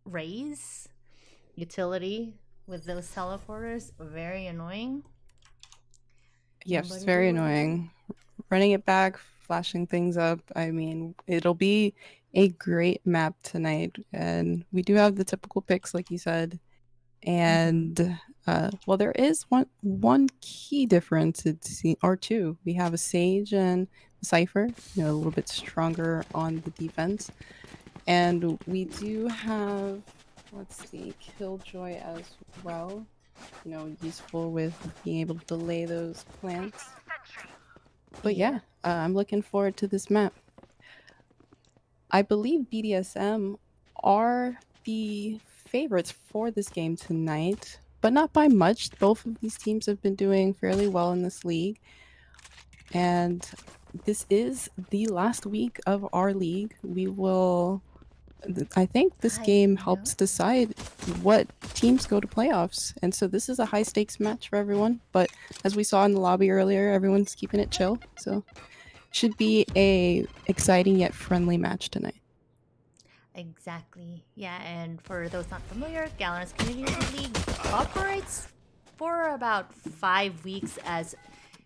raise utility with those teleporters. Very annoying. Yes, it's very annoying. Running it back, flashing things up. I mean, it'll be a great map tonight. And we do have the typical picks, like you said. And well, there is one key difference, or two. We have a Sage and a Cypher, a little bit stronger on the defense. And we do have, let's see, Killjoy as well. Useful with being able to delay those plants. But yeah, I'm looking forward to this map. I believe BDSM are the favorites for this game tonight, but not by much. Both of these teams have been doing fairly well in this league. And this is the last week of our league. I think this game helps decide what teams go to playoffs. And so this is a high stakes match for everyone. But as we saw in the lobby earlier, everyone's keeping it chill. So should be a exciting yet friendly match tonight. Exactly. Yeah, and for those not familiar, Galorants Community League operates for about 5 weeks as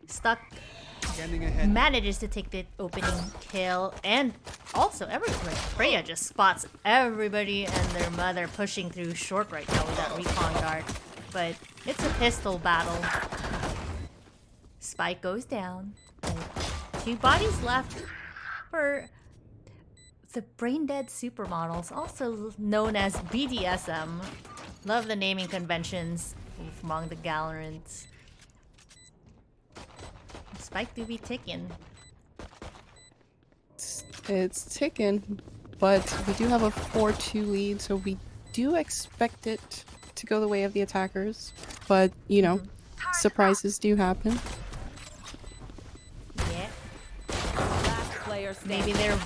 Stuck manages to take the opening kill, and also everybody. Freya just spots everybody and their mother pushing through short right now with that recon dart. But it's a pistol battle. Spike goes down. 2 bodies left for the brain dead supermodels, also known as BDSM. Love the naming conventions among the Galorants. Spike do be ticking. It's ticking, but we do have a 4-2 lead, so we do expect it to go the way of the attackers. But, surprises do happen. Yeah. Maybe they're...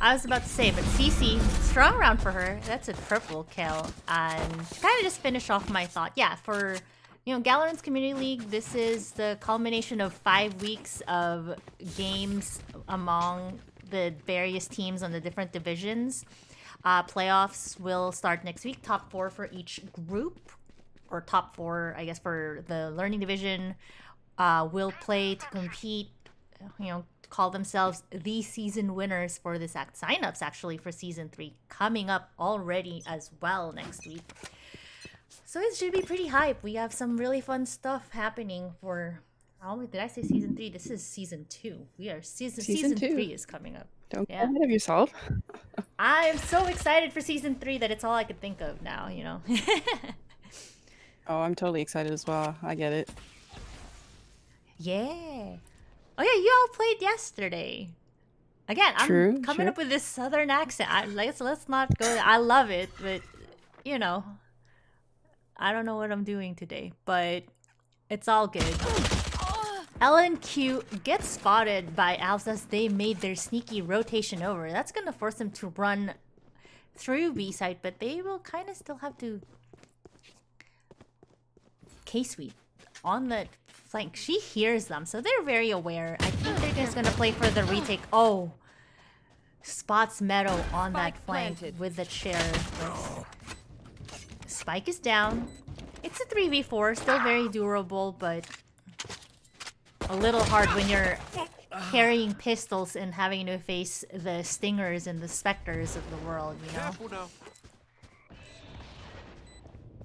I was about to say, but CC, strong round for her. That's a triple kill. And to kind of just finish off my thought, yeah, for... Galorants Community League, this is the culmination of 5 weeks of games among the various teams on the different divisions. Playoffs will start next week. Top 4 for each group, or top 4, I guess, for the Learning Division, will play to compete, call themselves the season winners for this act. Signups, actually, for Season 3 coming up already as well next week. So it should be pretty hype. We have some really fun stuff happening for... Oh, did I say Season 3? This is Season 2. We are Season 3 is coming up. Don't get ahead of yourself. I'm so excited for Season 3 that it's all I could think of now, Oh, I'm totally excited as well. I get it. Yeah. Oh yeah, you all played yesterday. Again, I'm coming up with this southern accent. Let's not go there. I love it, but, I don't know what I'm doing today, but it's all good. LNQ gets spotted by Alps as they made their sneaky rotation over. That's going to force them to run through B side, but they will kind of still have to K-sweep on the flank. She hears them, so they're very aware. I think they're just going to play for the retake. Oh, spots Meadow on that flank with the chair. Spike is down. It's a 3v4, still very durable, but a little hard when you're carrying pistols and having to face the Stingers and the Spectres of the world,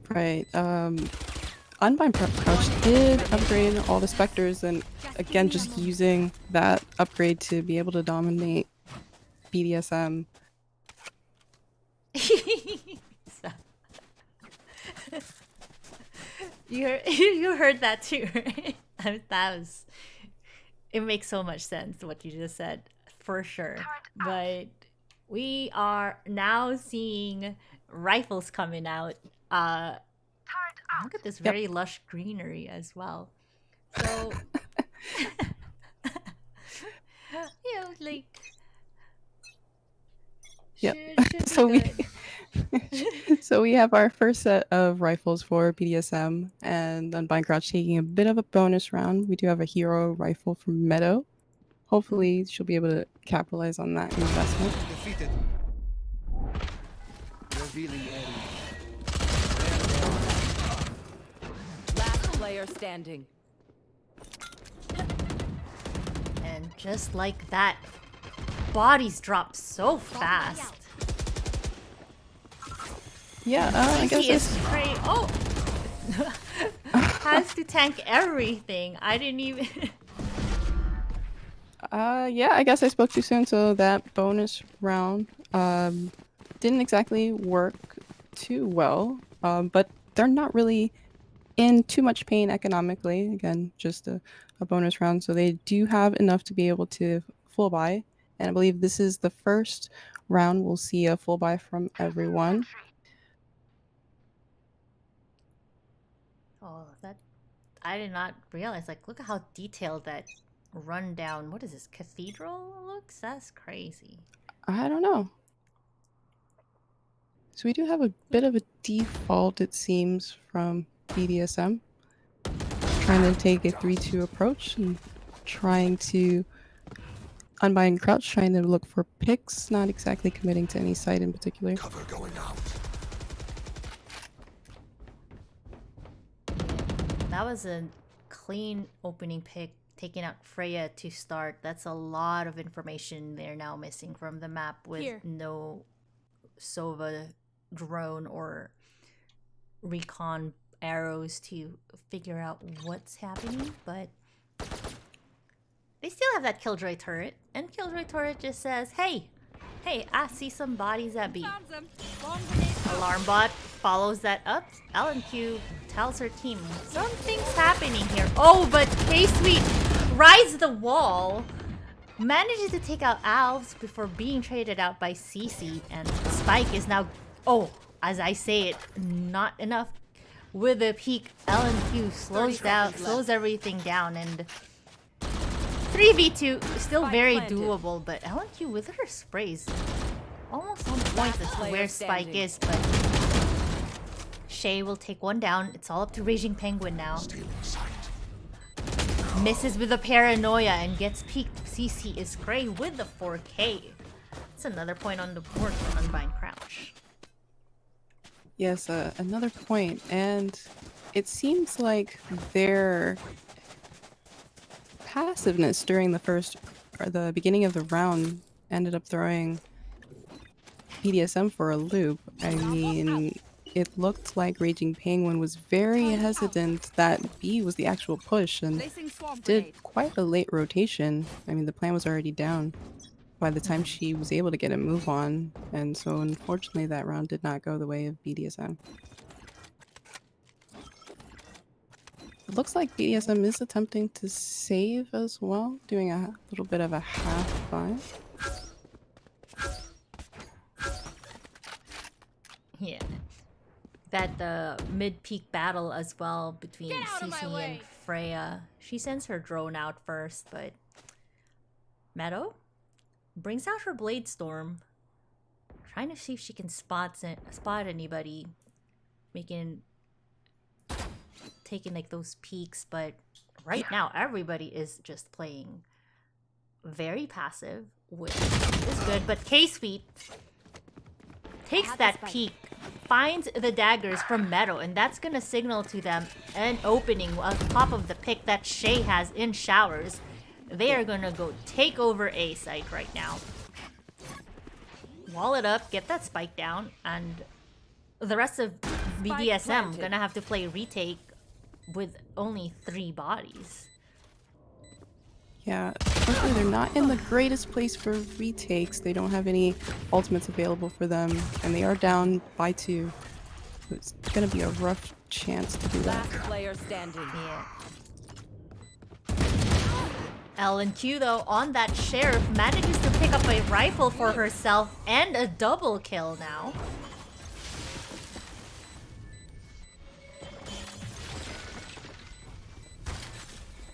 Right. Unbind Crouch did upgrade all the Spectres, and again, just using that upgrade to be able to dominate BDSM. You heard that too, right? It makes so much sense what you just said, for sure. But we are now seeing rifles coming out. Look at this very lush greenery as well. So, like... Yep. So we have our first set of rifles for BDSM, and Unbind Crouch taking a bit of a bonus round. We do have a hero rifle from Meadow. Hopefully she'll be able to capitalize on that investment. Defeated. Revealing area. Last player standing. And just like that, bodies drop so fast. Yeah, I guess He is it's crazy. Oh! Has to tank everything. I didn't even... yeah, I guess I spoke too soon, so that bonus round didn't exactly work too well. But they're not really in too much pain economically. Again, just a bonus round, so they do have enough to be able to full buy. And I believe this is the first round we'll see a full buy from everyone. Oh, that... I did not realize. Like, look at how detailed that rundown... What is this? Cathedral looks? That's crazy. I don't know. So we do have a bit of a default, it seems, from BDSM. Trying to take a 3-2 approach and trying to unbind crouch, trying to look for picks, not exactly committing to any site in particular. Cover going out. That was a clean opening pick, taking out Freya to start. That's a lot of information they're now missing from the map with no Sova drone or recon arrows to figure out what's happening, but they still have that Killjoy turret, and Killjoy turret just says, hey, I see some bodies at B. Alarm bot follows that up. LNQ tells her team, something's happening here. Oh, but K-Sweet rides the wall, manages to take out Alves before being traded out by CC, and Spike is now, oh, as I say it, not enough. With a peak, LNQ slows everything down, and 3v2 still very doable, but LNQ with her sprays almost on point as to where Spike is, but Shay will take one down. It's all up to Raging Penguin now. Misses with a paranoia and gets peaked. CC is Gray with the 4K. That's another point on the board for Unbind Crouch. Yes, another point, and it seems like their passiveness during the beginning of the round ended up throwing BDSM for a loop. I mean, it looked like Raging Penguin was very hesitant that B was the actual push and did quite a late rotation. I mean, the plan was already down by the time she was able to get a move on, and so unfortunately that round did not go the way of BDSM. It looks like BDSM is attempting to save as well, doing a little bit of a half buy. Yeah. That mid-peak battle as well between CC and Freya. She sends her drone out first, but Meadow brings out her Blade Storm, trying to see if she can spot anybody, taking like those peaks, but right now everybody is just playing very passive, which is good, but K-Sweet takes that peak, finds the daggers from Meadow, and that's gonna signal to them an opening on top of the pick that Shay has in Showers. They are gonna go take over A site right now. Wall it up, get that spike down, and the rest of BDSM gonna have to play retake with only 3 bodies. Yeah, unfortunately they're not in the greatest place for retakes. They don't have any ultimates available for them, and they are down by 2. So it's gonna be a rough chance to do that. Last player standing. Yeah. LNQ though, on that Sheriff, manages to pick up a rifle for herself and a double kill now.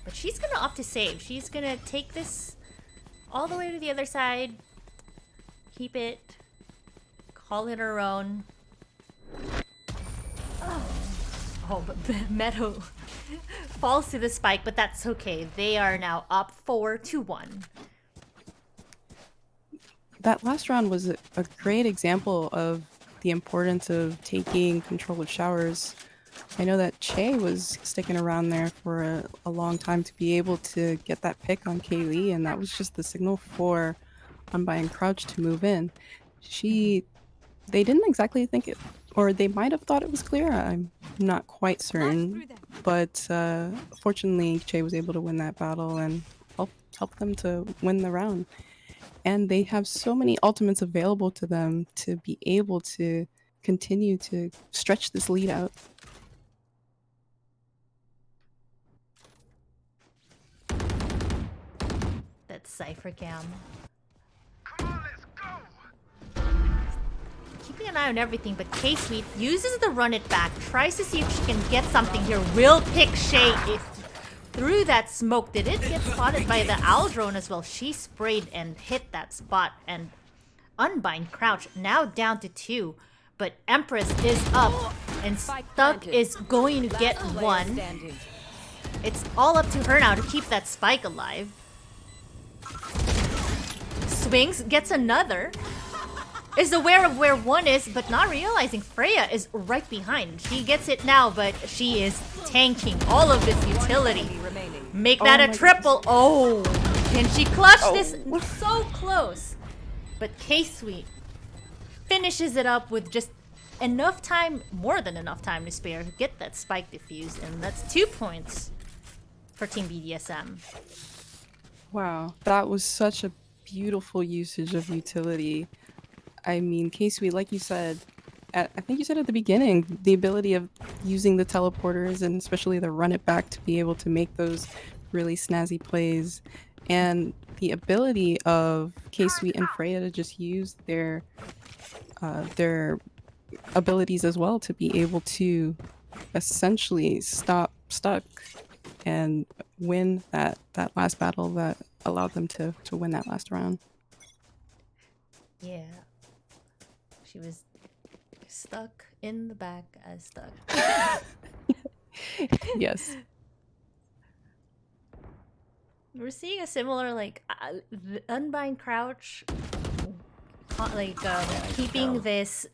But she's gonna opt to save. She's gonna take this all the way to the other side, keep it, call it her own. Oh, but Meadow falls to the spike, but that's okay. They are now up 4-1. That last round was a great example of the importance of taking control of showers. I know that Che was sticking around there for a long time to be able to get that pick on Kaylee, and that was just the signal for Unbind and Crouch to move in. They didn't exactly think it, or they might have thought it was clear. I'm not quite certain, but fortunately, Che was able to win that battle and help them to win the round. And they have so many ultimates available to them to be able to continue to stretch this lead out. That's Cypher Cam. Keeping an eye on everything, but K-Sweet uses the run it back, tries to see if she can get something here. Will pick Shay through that smoke. Did it get spotted by the owl drone as well? She sprayed and hit that spot, and Unbind Crouch now down to 2. But Empress is up, and Stuck is going to get one. It's all up to her now to keep that spike alive. Swings, gets another. Is aware of where one is, but not realizing Freya is right behind. She gets it now, but she is tanking all of this utility. Make that a triple. Oh, can she clutch this? So close. But K-Sweet finishes it up with just enough time, more than enough time to spare, to get that spike defused, and that's 2 points for Team BDSM. Wow, that was such a beautiful usage of utility. I mean, K-Sweet, like you said, I think you said at the beginning, the ability of using the teleporters and especially the run it back to be able to make those really snazzy plays, and the ability of K-Sweet and Freya to just use their abilities as well to be able to essentially stop Stuck and win that last battle that allowed them to win that last round. Yeah. She was stuck in the back as Stuck. Yes. We're seeing a similar, like, Unbind Crouch, keeping this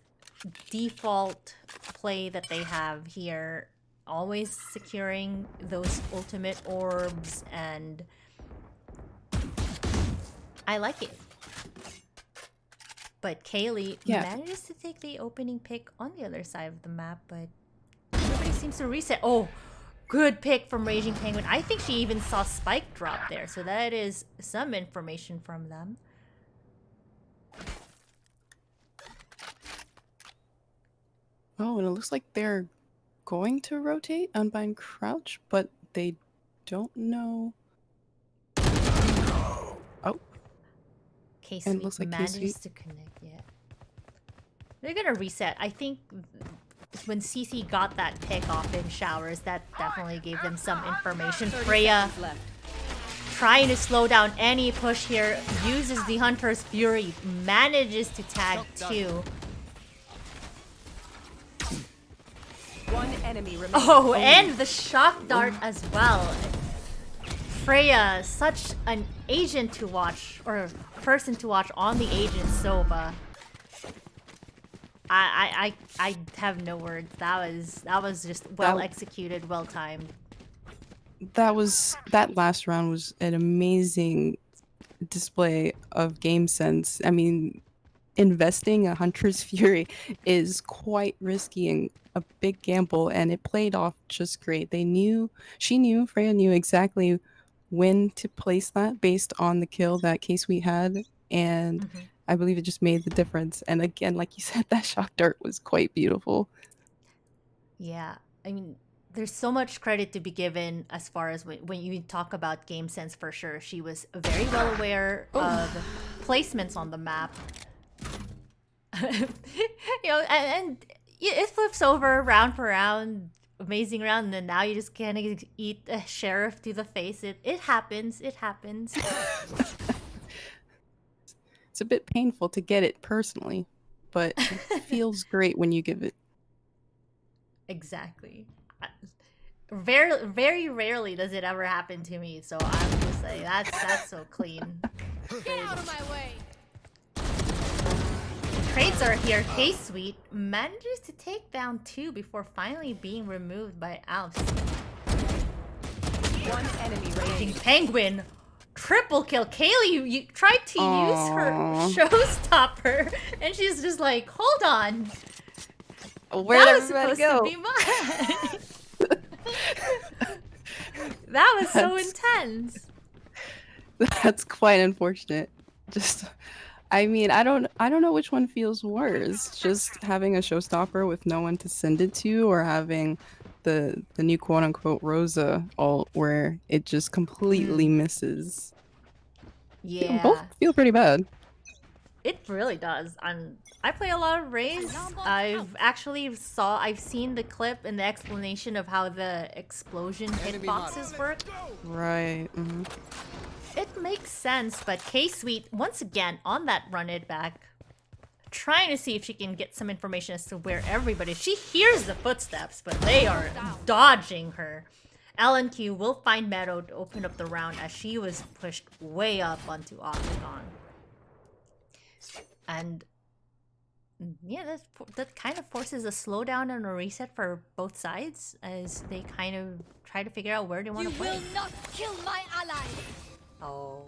default play that they have here, always securing those ultimate orbs, and I like it. But Kaylee manages to take the opening pick on the other side of the map, but everybody seems to reset. Oh, good pick from Raging Penguin. I think she even saw Spike drop there, so that is some information from them. Oh, and it looks like they're going to rotate Unbind Crouch, but they don't know. Oh. K-Sweet looks like manages to connect, yeah. They're gonna reset. I think when CC got that pick off in showers, that definitely gave them some information. Freya trying to slow down any push here, uses the Hunter's Fury, manages to tag 2. One enemy remaining. Oh, and the shock dart as well. Freya, such an agent to watch, or person to watch on the agent Sova. I have no words. That was just well executed, well timed. That last round was an amazing display of game sense. I mean, investing a Hunter's Fury is quite risky and a big gamble, and it played off just great. Freya knew exactly when to place that based on the kill that K-Sweet had, and I believe it just made the difference. And again, like you said, that shock dart was quite beautiful. Yeah, I mean, there's so much credit to be given as far as when you talk about game sense, for sure. She was very well aware of placements on the map. You know, and it flips over round for round. Amazing round, and then now you just can't eat a sheriff to the face. It happens. It happens. It's a bit painful to get it personally, but it feels great when you give it. Exactly. Very, very rarely does it ever happen to me, so I'm just like, that's so clean. Get out of my way. trades are here. K-Sweet manages to take down 2 before finally being removed by Alps. One enemy Raging remaining. Penguin. Triple kill. Kaylee, you tried to use her Aw. showstopper, and she's just like, hold on. Where'd That was everybody supposed go? to be mine. That was so That's- intense. That's quite unfortunate. Just, I mean, I don't know which one feels worse. Just having a showstopper with no one to send it to, or having the new quote unquote Rosa ult where it just completely misses. Both Yeah, feel pretty bad. it really does. I play a lot of Raze. I've seen the clip and the explanation of how the explosion hitboxes work. Right. It makes sense, but K-Sweet, once again, on that run it back, trying to see if she can get some information as to where everybody is. She hears the footsteps, but they are dodging her. LNQ will find Meadow to open up the round as she was pushed way up onto Octagon. And yeah, that kind of forces a slowdown and a reset for both sides as they kind of try to figure out where they want to play. You will not kill my ally. Oh,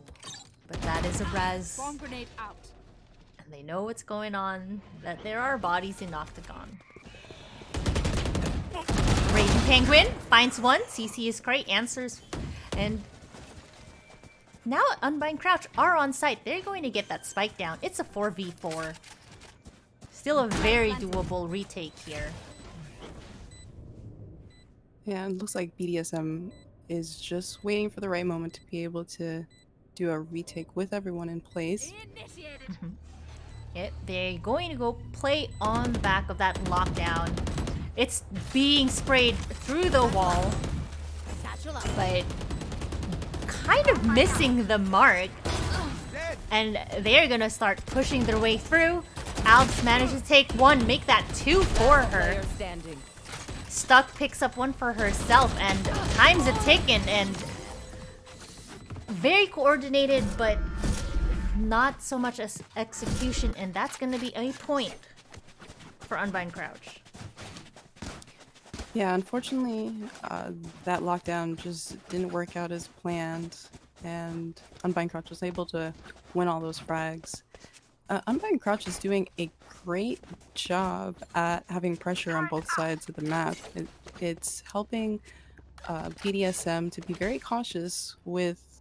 but that is a res. Bomb grenade out. And they know what's going on, that there are bodies in Octagon. Raging Penguin finds one. CC is great, answers. And now Unbind Crouch are on site. They're going to get that spike down. It's a 4v4. Still a very doable retake here. Yeah, it looks like BDSM is just waiting for the right moment to be able to do a retake with everyone in place. Initiated. They're going to go play on the back of that lockdown. It's being sprayed through the wall, Satchel up. but kind of missing the mark. And they're gonna start pushing their way through. Alps manages to take 1, make that 2 for her. Player standing. Stuck picks up 1 for herself, and time's a ticking, and very coordinated, but not so much as execution, and that's gonna be a point for Unbind Crouch. Yeah, unfortunately, that lockdown just didn't work out as planned, and Unbind Crouch was able to win all those frags. Unbind Crouch is doing a great job at having pressure on both sides of the map. It's helping BDSM to be very cautious with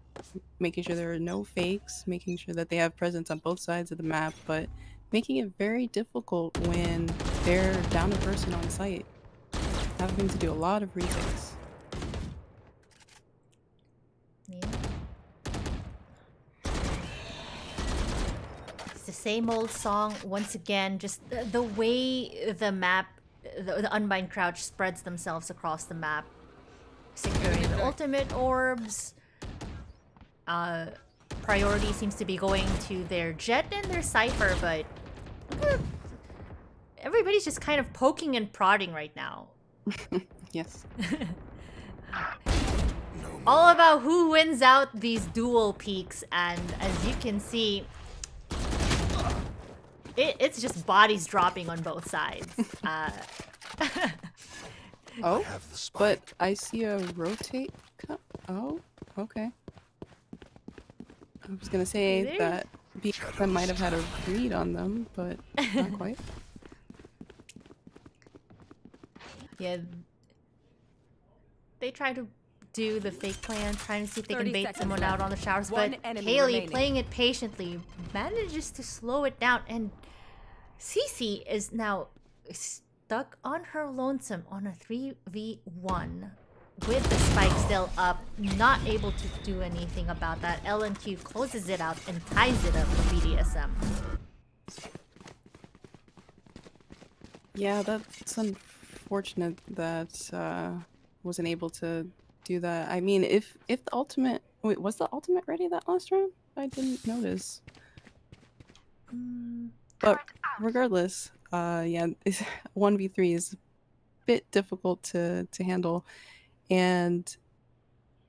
making sure there are no fakes, making sure that they have presence on both sides of the map, but making it very difficult when they're down a person on site, having to do a lot of retakes. Yeah. It's the same old song once again, just the way the map, the Unbind Crouch spreads themselves across the map, securing the ultimate orbs. Priority seems to be going to their Jet and their Cypher, but everybody's just kind of poking and prodding right now. Yes. All about who wins out these dual peaks, and as you can see, it's just bodies dropping on both sides. Oh, but I see a rotate. Oh, okay. I was gonna say There- that BDSM might have had a read on them, but not quite. Yeah, they try to do the fake plan, trying to see if they can 30 bait seconds someone left. out on the showers, One but enemy Kaylee, remaining. playing it patiently, manages to slow it down, and Cece is now stuck on her lonesome on a 3v1 with the spike still up, not able to do anything about that. LNQ closes it out and ties it up for BDSM. Yeah, that's unfortunate that wasn't able to do that. I mean, if the ultimate, wait, was the ultimate ready that last round? I didn't notice. But regardless, yeah, 1v3 is a bit difficult to handle, and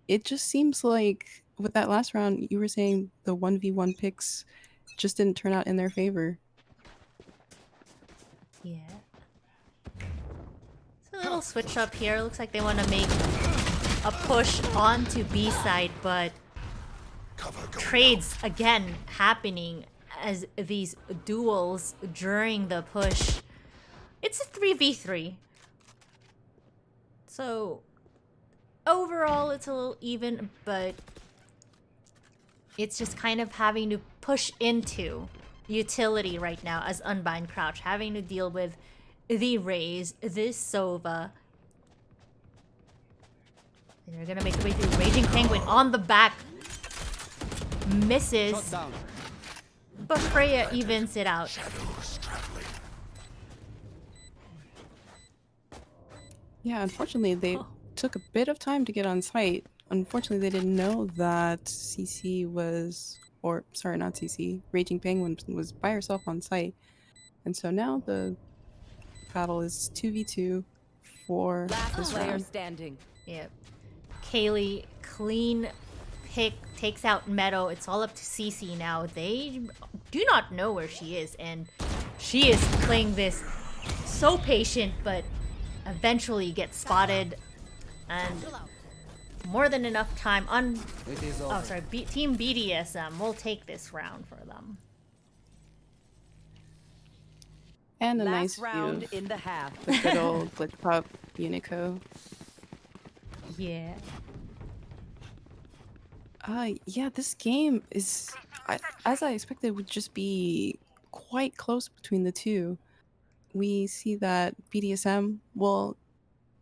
it just seems like with that last round, you were saying the 1v1 picks just didn't turn out in their favor. Yeah. So a little switch up here. Looks like they want to make a push onto B side, but trades again happening as these duels during the push. It's a 3v3. So overall it's a little even, but it's just kind of having to push into utility right now as Unbind Crouch, having to deal with the Raze, this Sova. And they're gonna make their way through. Raging Penguin on the back. Misses. But Freya evens it out. Yeah, unfortunately, they took a bit of time to get on site. Unfortunately, they didn't know that CC was, or sorry, not CC, Raging Penguin was by herself on site. And so now the battle is 2v2 for Last this player round. standing. Yep. Kaylee, clean pick, takes out Meadow. It's all up to CC now. They do not know where she is, and she is playing this so patient, but eventually gets spotted, and more than enough time on... Oh, sorry, Team BDSM will take this round for them. And a Last nice round view in the half. of the good old Glitch Pop Unico. Yeah. Yeah, this game is, as I expected, would just be quite close between the two. We see that BDSM will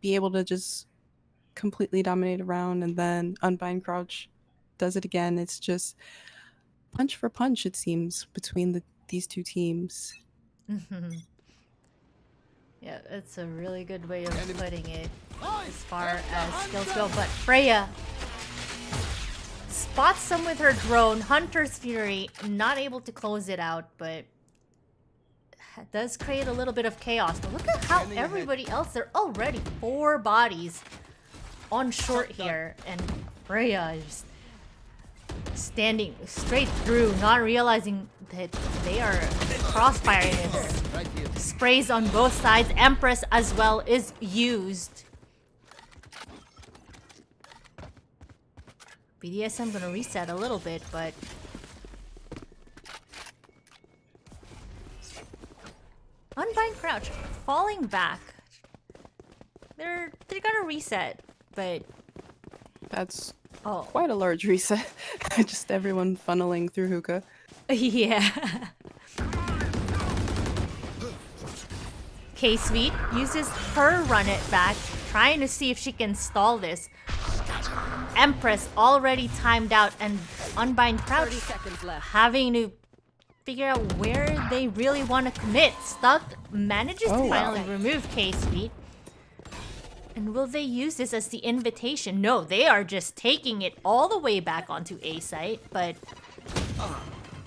be able to just completely dominate a round, and then Unbind Crouch does it again. It's just punch for punch, it seems, between these two teams. Yeah, it's a really good way of putting it as far as skills go. But Freya spots them with her drone. Hunter's Fury, not able to close it out, but does create a little bit of chaos. But look at how everybody else, there are already 4 bodies on short here, and Freya is standing straight through, not realizing that they are crossfiring it. Sprays on both sides. Empress as well is used. BDSM gonna reset a little bit, but Unbind Crouch falling back. They're gonna reset, but That's oh quite a large reset. Just everyone funneling through hookah. yeah. K-Sweet uses her run it back, trying to see if she can stall this. Empress already timed out, and Unbind Crouch 30 seconds left. having to figure out where they really want to commit. Stuck manages to finally remove K-Sweet. And will they use this as the invitation? No, they are just taking it all the way back onto A site, but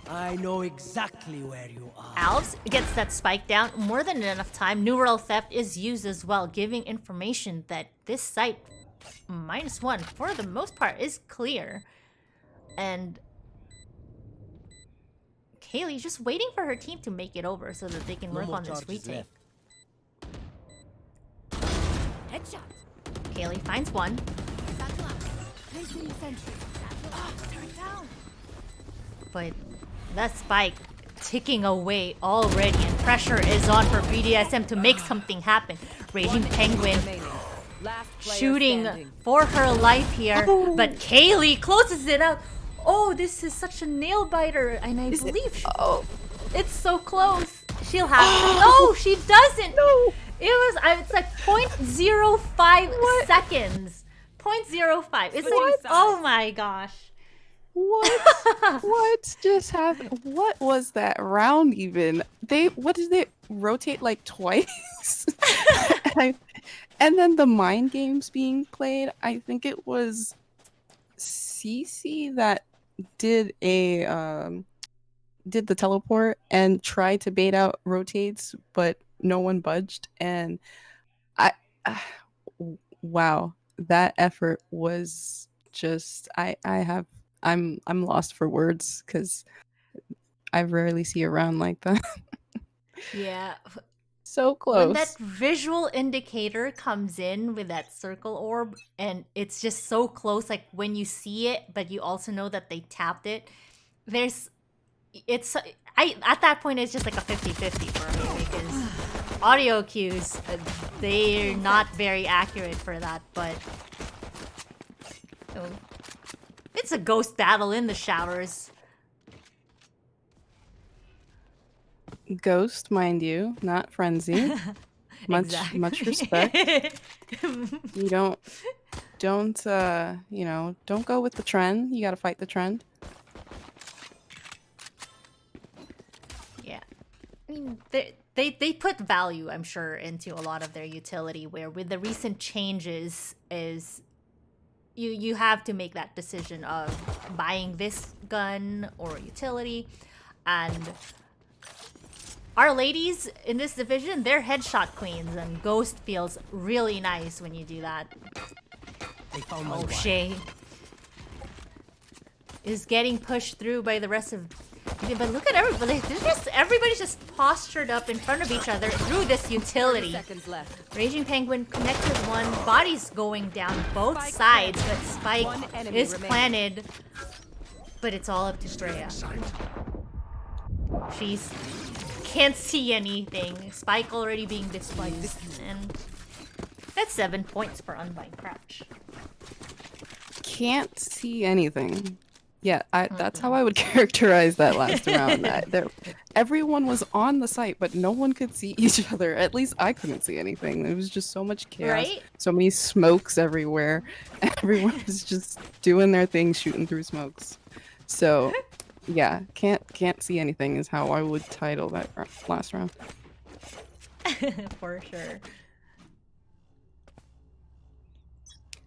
I know exactly where you are. Alves gets that spike down. More than enough time. Neural Theft is used as well, giving information that this site -1 for the most part is clear. And Kaylee's just waiting for her team to make it over so that they can No work more on this charges retake. left. Headshot. Kaylee finds one. Satchel out. Placing sentry. Satchel out. Turn down. But that spike ticking away already, and pressure is on for BDSM to make something happen. Raging Penguin Remaining. Last player shooting standing. for her life here, but Kaylee closes it out. Oh, this is such a nail biter, and I believe it's so close. She'll have it. No, she doesn't. No. It's like 0.05 seconds. 0.05. It's like, oh my gosh. What? What just happened? What was that round even? What did they rotate like twice? And then the mind games being played. I think it was Cece that did did the teleport and tried to bait out rotates, but no one budged. And wow, that effort was just I'm lost for words because I rarely see a round like that. Yeah. so When that close. visual indicator comes in with that circle orb and it's just so close, like when you see it, but you also know that they tapped it, I at that point it's just like a 50-50 for me because audio cues, they're not very accurate for that, but oh, it's a ghost battle in the showers. Ghost, mind you, not frenzy. Much respect. You don't don't go with the trend. You gotta fight the trend. Yeah. I mean, they put value, I'm sure, into a lot of their utility, where with the recent changes is you have to make that decision of buying this gun or utility. And our ladies in this division, they're headshot queens, and Ghost feels really nice when you do that. They found my Oh, wife. Shay is getting pushed through by the rest of... But look at everybody. Everybody's just postured up in front of each other through this 30 utility. seconds left. Raging Penguin connects with one. Body's going down both sides, but Spike One enemy is remaining. planted. But it's all up to Freya. She's can't see anything. Spike already being displaced. And that's 7 points for Unbind Crouch. Can't see anything. Yeah, that's how I would characterize that last round. Everyone was on the site, but no one could see each other. At least I couldn't see anything. There was just so much chaos, Right? so many smokes everywhere. Everyone was just doing their thing, shooting through smokes. So, yeah, can't see anything is how I would title that last round. For sure.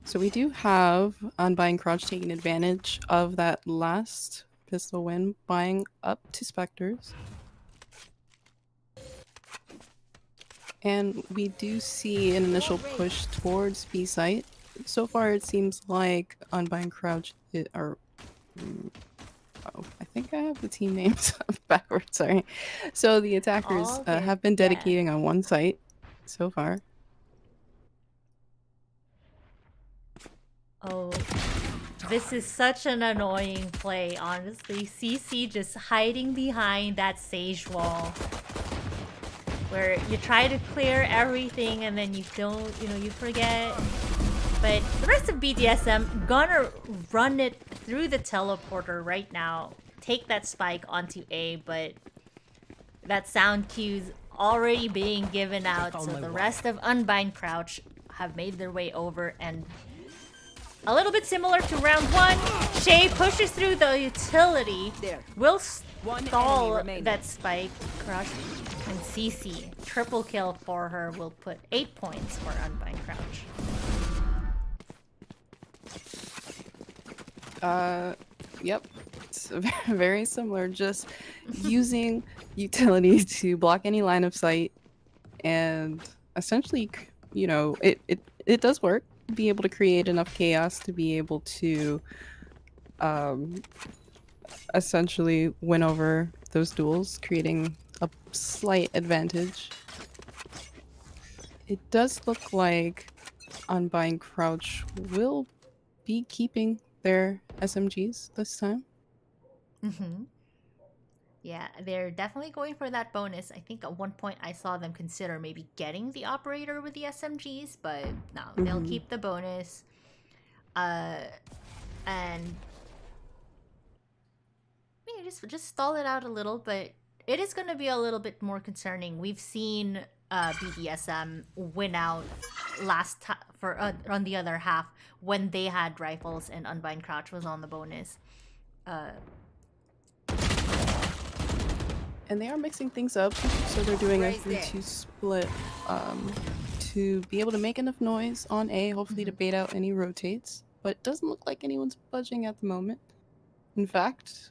So we do have Unbind Crouch taking advantage of that last pistol win, buying up to Spectres. And we do see an initial push towards B site. So far it seems like Unbind Crouch are... Oh, I think I have the team names backwards, sorry. So the attackers All good, have been yeah. dedicating on one site so far. Oh, this is such an annoying play, honestly. CC just hiding behind that Sage wall. Where you try to clear everything and then you don't, you forget. But the rest of BDSM gonna run it through the teleporter right now. Take that spike onto A, but that sound cue's already being given out. So the rest of Unbind Crouch have made their way over, and a little bit similar to round one, Shay pushes through the utility, There. will One stall enemy remaining. that spike, crush, and CC. Triple kill for her will put 8 points for Unbind Crouch. Yep. It's very similar, just using utility to block any line of sight, and essentially, it does work. Be able to create enough chaos to be able to essentially win over those duels, creating a slight advantage. It does look like Unbind Crouch will be keeping their SMGs this time. Mm-hmm. Yeah, they're definitely going for that bonus. I think at one point I saw them consider maybe getting the operator with the SMGs, but no, they'll keep the bonus. And yeah, just stall it out a little, but it is going to be a little bit more concerning. We've seen BDSM win out on the other half when they had rifles and Unbind Crouch was on the bonus. And they are mixing things up, so they're doing a 3-2 split to be able to make enough noise on A, hopefully to bait out any rotates. But it doesn't look like anyone's budging at the moment. In fact,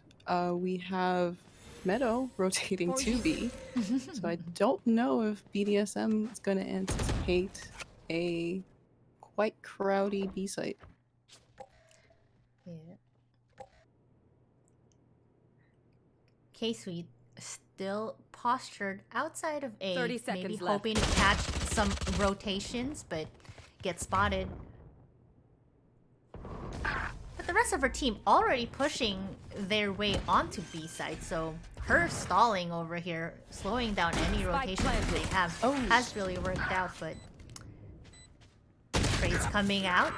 we have Meadow rotating to B, so I don't know if BDSM is going to anticipate a quite crowdy B site. Yeah. K-Sweet still postured outside of A, 30 maybe seconds left. hoping to catch some rotations, but get spotted. But the rest of her team already pushing their way onto B side, so her stalling over here, slowing down any rotations that they have, has really worked out, but trades coming out.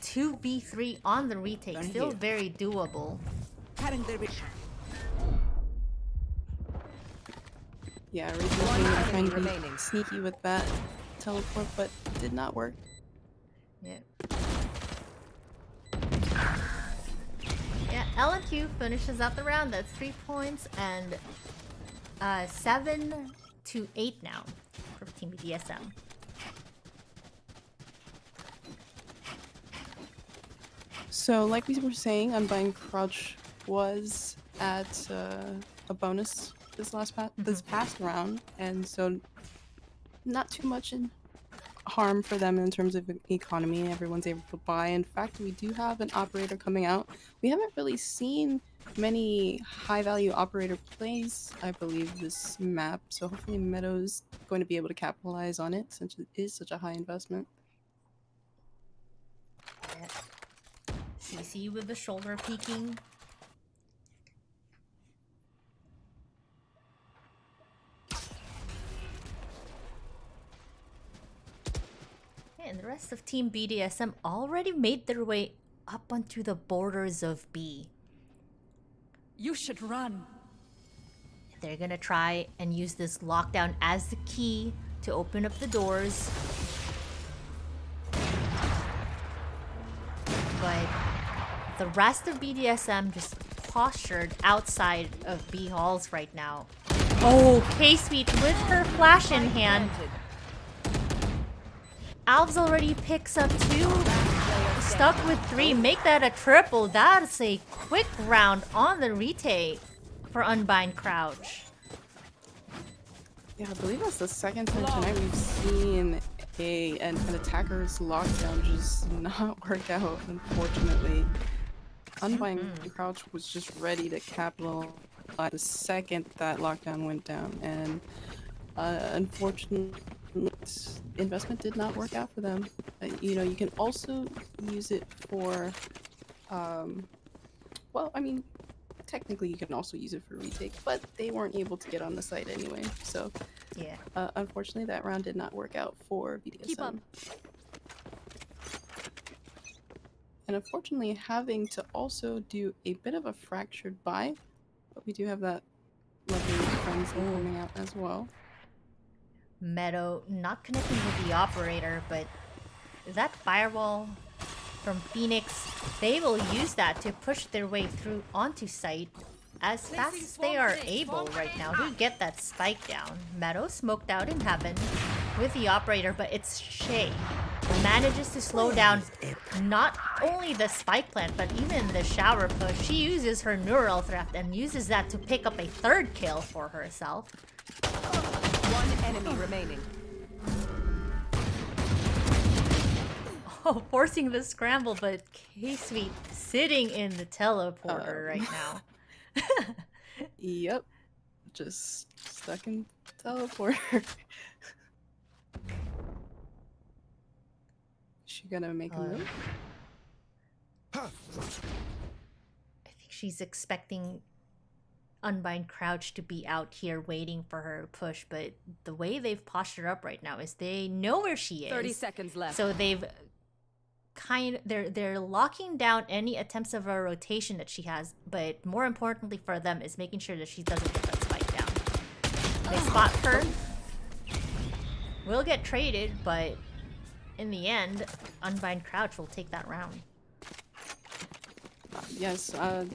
2v3 on the retake, Done still here. very doable. Yeah, One Racing enemy trying to be remaining. sneaky with that teleport, but did not work. Yeah. Yeah, LQ finishes out the round. That's 3 points and 7 to 8 now for Team BDSM. So, like we were saying, Unbind Crouch was at a bonus this past round, and so not too much in harm for them in terms of economy. Everyone's able to buy. In fact, we do have an operator coming out. We haven't really seen many high-value operator plays, I believe, this map. So hopefully Meadow's going to be able to capitalize on it since it is such a high investment. Yeah. CC with the shoulder peeking. And the rest of Team BDSM already made their way up onto the borders of B. You should run. They're gonna try and use this lockdown as the key to open up the doors. But the rest of BDSM just postured outside of B halls right now. Oh, K-Sweet with her flash in hand. Alves already picks up 2. Stuck with 3. Make that a triple. That's a quick round on the retake for Unbind Crouch. Yeah, I believe that's the second time tonight we've seen an attacker's lockdown just not work out, unfortunately. Unbind Crouch was just ready to capitalize the second that lockdown went down, and unfortunately, investment did not work out for them. You know, you can also use it for, well, I mean, technically you can also use it for retake, but they weren't able to get on the site anyway, so Yeah. unfortunately that round did not work out for BDSM. Keep up. And unfortunately having to also do a bit of a fractured buy, but we do have that lovely frenzy coming out as well. Meadow not connecting with the operator, but that firewall from Phoenix, they will use that to push their way through onto site as fast as they are able right now to get that spike down. Meadow smoked out in heaven with the operator, but it's Shay who manages to slow down not only the spike plant, but even the shower push. She uses her neural threat and uses that to pick up a 3rd kill for herself. One enemy remaining. Oh, forcing the scramble, but K-Sweet sitting in the teleporter right now. Yep, just stuck in teleporter. She gonna make a move? I think she's expecting Unbind Crouch to be out here waiting for her push, but the way they've postured up right now is they know where she is. 30 seconds left. So they're locking down any attempts of a rotation that she has, but more importantly for them is making sure that she doesn't get that spike down. They spot her. Will get traded, but in the end, Unbind Crouch will take that round. Yes,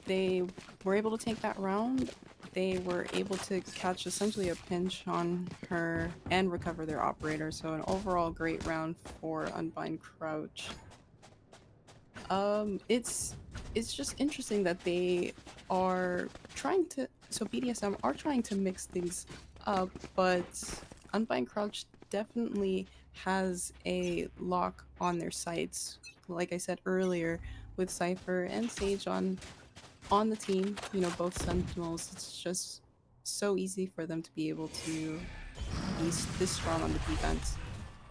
they were able to take that round. They were able to catch essentially a pinch on her and recover their operator. So an overall great round for Unbind Crouch. It's just interesting that they are trying to, so BDSM are trying to mix things up, but Unbind Crouch definitely has a lock on their sites. Like I said earlier, with Cypher and Sage on the team, you know, both Sentinels, it's just so easy for them to be able to be this strong on the defense.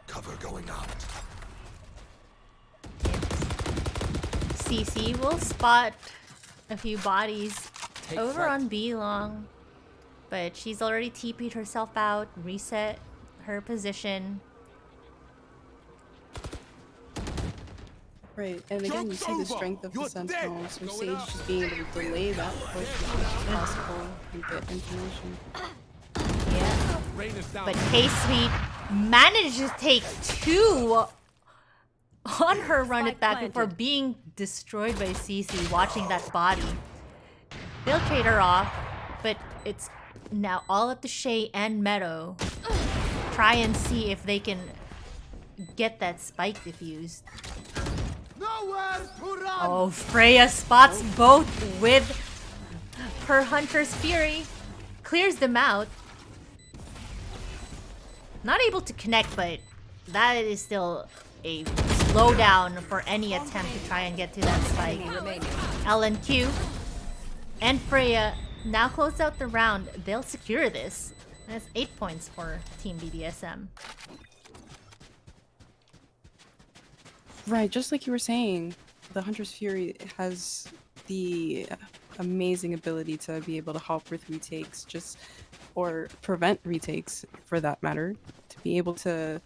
Cover going out. CC will spot a few bodies Take over flight. on B long, but she's already TP'd herself out, reset her position. Right, and again, you see the Joke's strength of over. the You're dead. Sentinel, so Going Sage out. just being able to delay that push as much as possible and get information. Yeah. Rain is down. But K-Sweet managed to take 2 on her run it back before being destroyed by CC, watching that body. They'll trade her off, but it's now all up to Shay and Meadow. Try and see if they can get that spike diffused. Nowhere to run. Oh, Freya spots both with her Hunter's Fury. Clears them out. Not able to connect, but that is still a slowdown for any attempt to try and get to that spike. LNQ and Freya now close out the round. They'll secure this. That's 8 points for Team BDSM. Right, just like you were saying, the Hunter's Fury has the amazing ability to be able to help with retakes, or prevent retakes for that matter, to be able to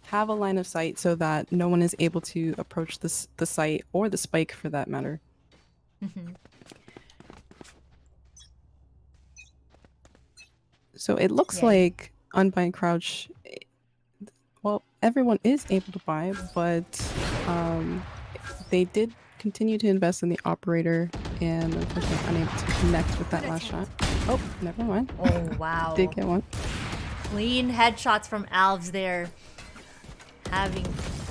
have a line of sight so that no one is able to approach the site or the spike for that matter. So it looks Yeah. like Unbind Crouch, well, everyone is able to buy, but they did continue to invest in the operator and unfortunately unable to connect with that last shot. Oh, never mind. Oh, wow. Did get one. Clean headshots from Alves there. Having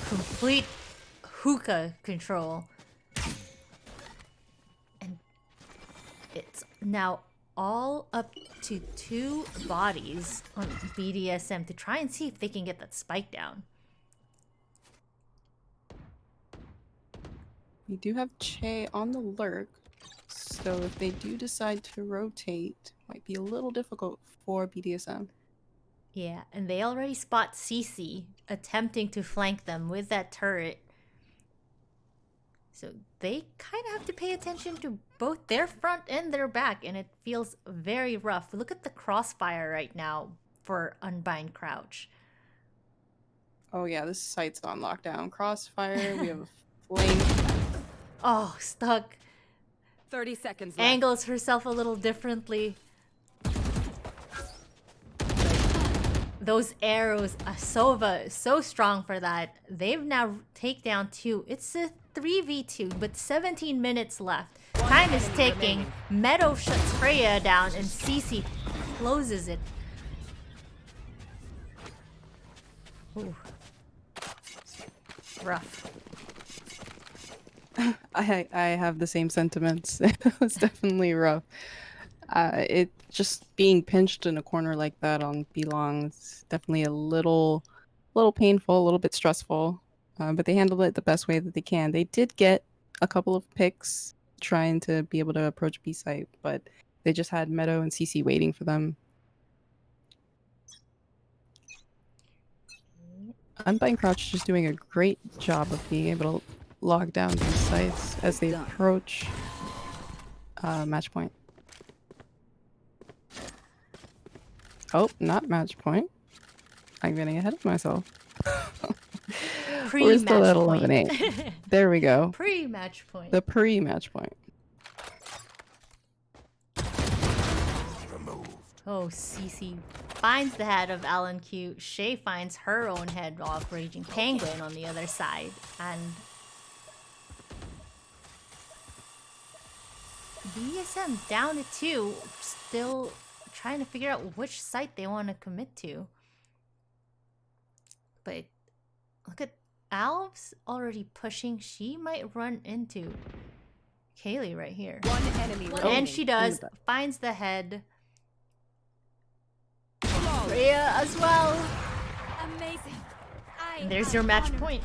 complete hookah control. And it's now all up to 2 bodies on BDSM to try and see if they can get that spike down. We do have Che on the lurk, so if they do decide to rotate, might be a little difficult for BDSM. Yeah, and they already spot CC attempting to flank them with that turret. So they kind of have to pay attention to both their front and their back, and it feels very rough. Look at the crossfire right now for Unbind Crouch. Oh yeah, this site's on lockdown. Crossfire, we have a flame. Oh, stuck. 30 seconds left. Angles herself a little differently. Those arrows, Sova, so strong for that. They've now take down 2. It's a 3v2, but 17 minutes left. Time is ticking. Meadow shuts Freya down, and CC closes it. Ooh. Rough. I have the same sentiments. It was definitely rough. It just being pinched in a corner like that on Belong is definitely a little painful, a little bit stressful. But they handled it the best way that they can. They did get a couple of picks trying to be able to approach B site, but they just had Meadow and CC waiting for them. Unbind Crouch is just doing a great job of being able to log down these sites as they approach match point. Oh, not match point. I'm getting ahead of myself. We're still at 11-8. There we go. Pre-match point. The pre-match point. Removed. Oh, CC finds the head of Alan Q. Shay finds her own head off Raging Penguin on the other side. And BDSM down to 2. Still trying to figure out which site they want to commit to. But look at Alves already pushing. She might run into Kaylee right here. One enemy remaining. And she does. Finds the head. Freya as well. Amazing. And there's your match point.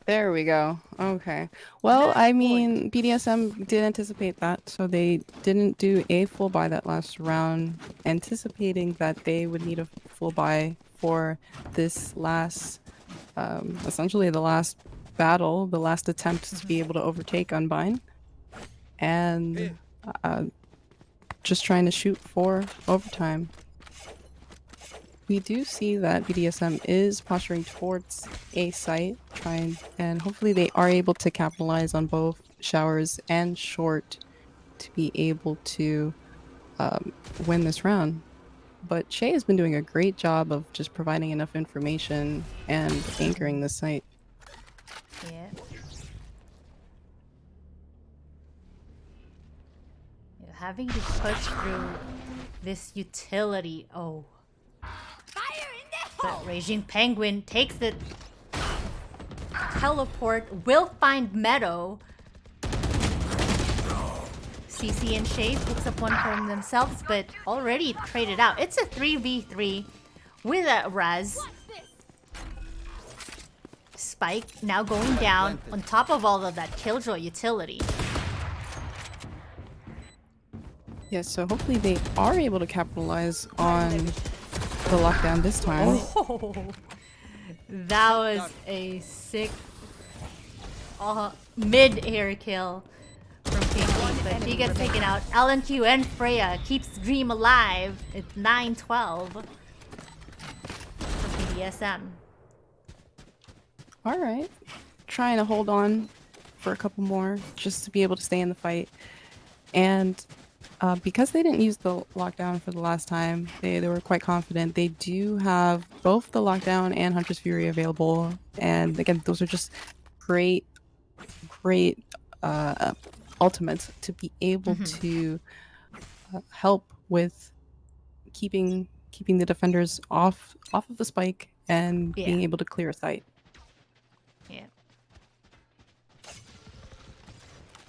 There we go. Okay. Well, I mean, BDSM did anticipate that, so they didn't do a full buy that last round, anticipating that they would need a full buy for this last, essentially the last battle, the last attempt to be able to overtake Unbind, and just trying to shoot for overtime. We do see that BDSM is posturing towards a site, and hopefully they are able to capitalize on both showers and short to be able to win this round. But Shay has been doing a great job of just providing enough information and anchoring the site. Yeah. Yeah, having to push through this utility. Oh. But Raging Penguin takes it. Teleport will find Meadow. CC and Shay picks up one from themselves, but already traded out. It's a 3v3 with a Raz. Spike now going down on top of all of that Killjoy utility. Yes, so hopefully they are able to capitalize on the lockdown this time. Oh, that was a sick mid-air kill from KP, but she gets taken out. LNQ and Freya keeps Dream alive. It's 9-12 for BDSM. All right. Trying to hold on for a couple more just to be able to stay in the fight. And because they didn't use the lockdown for the last time, they were quite confident. They do have both the lockdown and Hunter's Fury available. And again, those are just great ultimates to be able to help with keeping the defenders off of the spike and being able to clear a site. Yeah.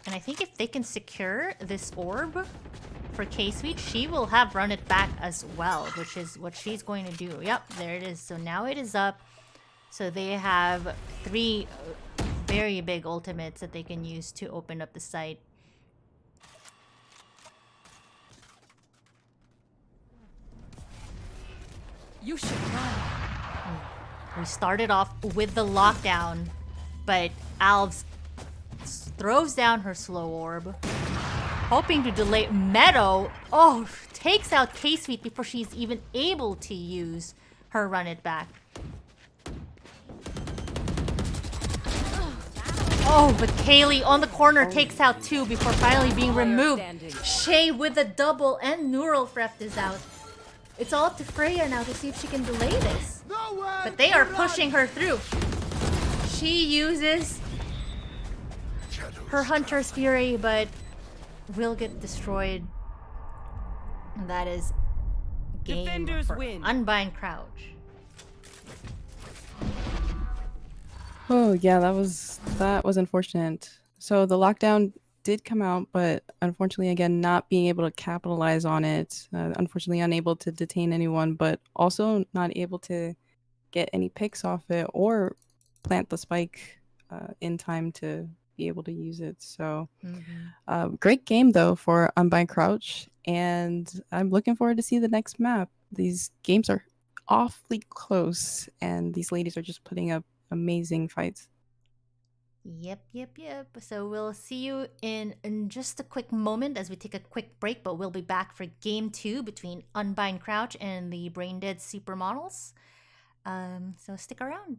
And I think if they can secure this orb for K-Sweet, she will have run it back as well, which is what she's going to do. Yep, there it is. So now it is up. So they have 3 very big ultimates that they can use to open up the site. You should run. We started off with the lockdown, but Alves throws down her slow orb, hoping to delay Meadow. Oh, takes out K-Sweet before she's even able to use her run it back. Oh, but Kaylee on the corner takes out 2 before finally being removed. Shay with a double and Neural Theft is out. It's all up to Freya now to see if she can delay this. But they are pushing her through. She uses her Hunter's Fury, but will get destroyed. And that is game Defenders for win. Unbind Crouch. Oh yeah, that was unfortunate. So the lockdown did come out, but unfortunately, again, not being able to capitalize on it. Unfortunately, unable to detain anyone, but also not able to get any picks off it or plant the spike in time to be able to use it. So great game though for Unbind Crouch, and I'm looking forward to see the next map. These games are awfully close, and these ladies are just putting up amazing fights. Yep. So we'll see you in just a quick moment as we take a quick break, but we'll be back for game 2 between Unbind Crouch and the Brain Dead Supermodels. So stick around.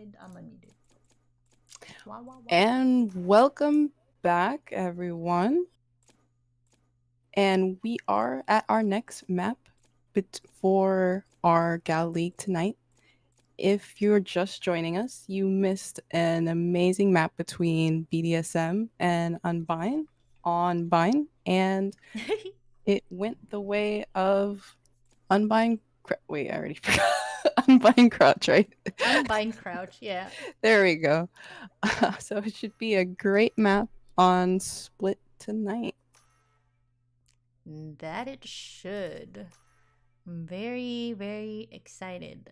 unmuted. Wah, wah, wah. And welcome back, everyone. And we are at our next map for our Gal League tonight. If you're just joining us, you missed an amazing map between BDSM and Unbind, and it went the way of Unbind. Wait, I already forgot. Unbind Crouch, right? Unbind Crouch, yeah. There we go. So it should be a great map on Split tonight. That it should. I'm very, very excited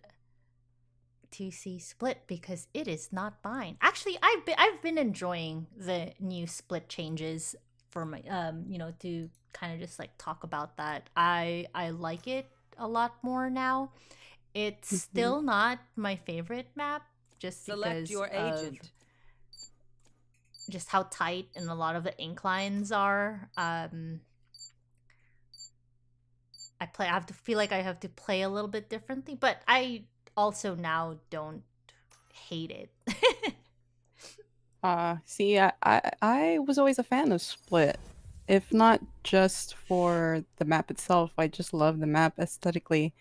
to see Split because it is not Bind. Actually, I've been enjoying the new Split changes for my to kind of just like talk about that. I like it a lot more now. It's still not my favorite map just Select because your of agent. just how tight and a lot of the inclines are. I have to feel like I have to play a little bit differently, but I also now don't hate it. See, I was always a fan of Split. If not just for the map itself, I just love the map aesthetically.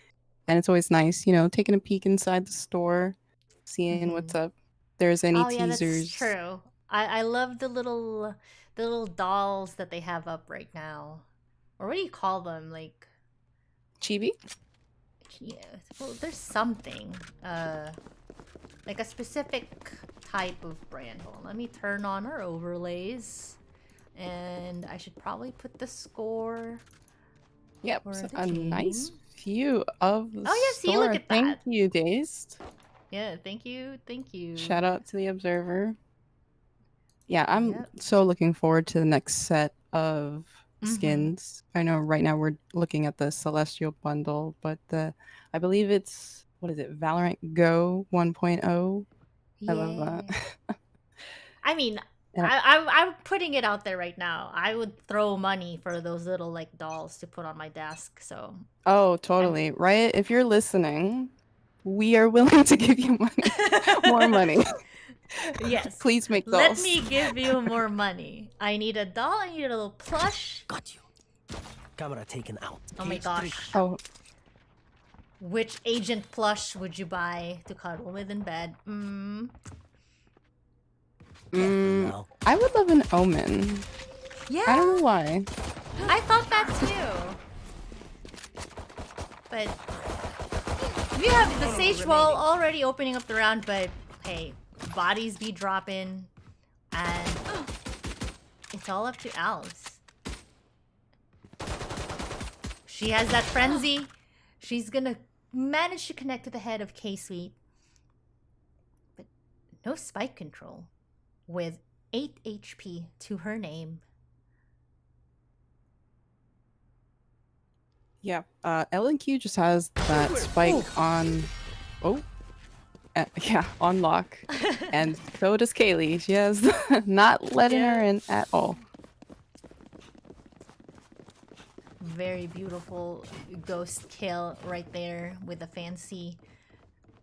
And it's always nice, taking a peek inside the store, seeing what's up. There's any Oh yeah, that's teasers. true. I love the little dolls that they have up right now. Or what do you call them? Like Chibi? yeah, well, there's something. Like a specific type of brand. Hold on, let me turn on our overlays. And I should probably put the score. Yep, for so the a nice team. view of the Oh, yeah, see, store. look at Thank that. you, Dazed. Yeah, thank you. Shout out to the Observer. Yeah, I'm Yep. so looking forward to the next set of skins. I know right now we're looking at the Celestial bundle, but I believe it's, what is it, Valorant Go 1.0. I love that. I mean, Yeah. I'm putting it out there right now. I would throw money for those little like dolls to put on my desk. So Oh, totally. Riot, if you're listening, we are willing to give you money. More money. yes, Please make let dolls. me give you more money. I need a doll. I need a little plush. Got you. Camera taken out. Oh my Cage gosh. triggered. Oh, Which agent plush would you buy to cuddle with in bed? Now. I would love an Omen. Yeah. I don't know why. I thought that too. But we have the Sage Wall already opening up the round, but hey, bodies be dropping, and it's all up to Alice. She has that frenzy. She's gonna manage to connect to the head of K-Sweet. But no spike control. With 8 HP to her name. Yeah, LNQ just has that spike on, on lock, and so does Kaylee. She has not letting her in at all. Very beautiful ghost kill right there with a fancy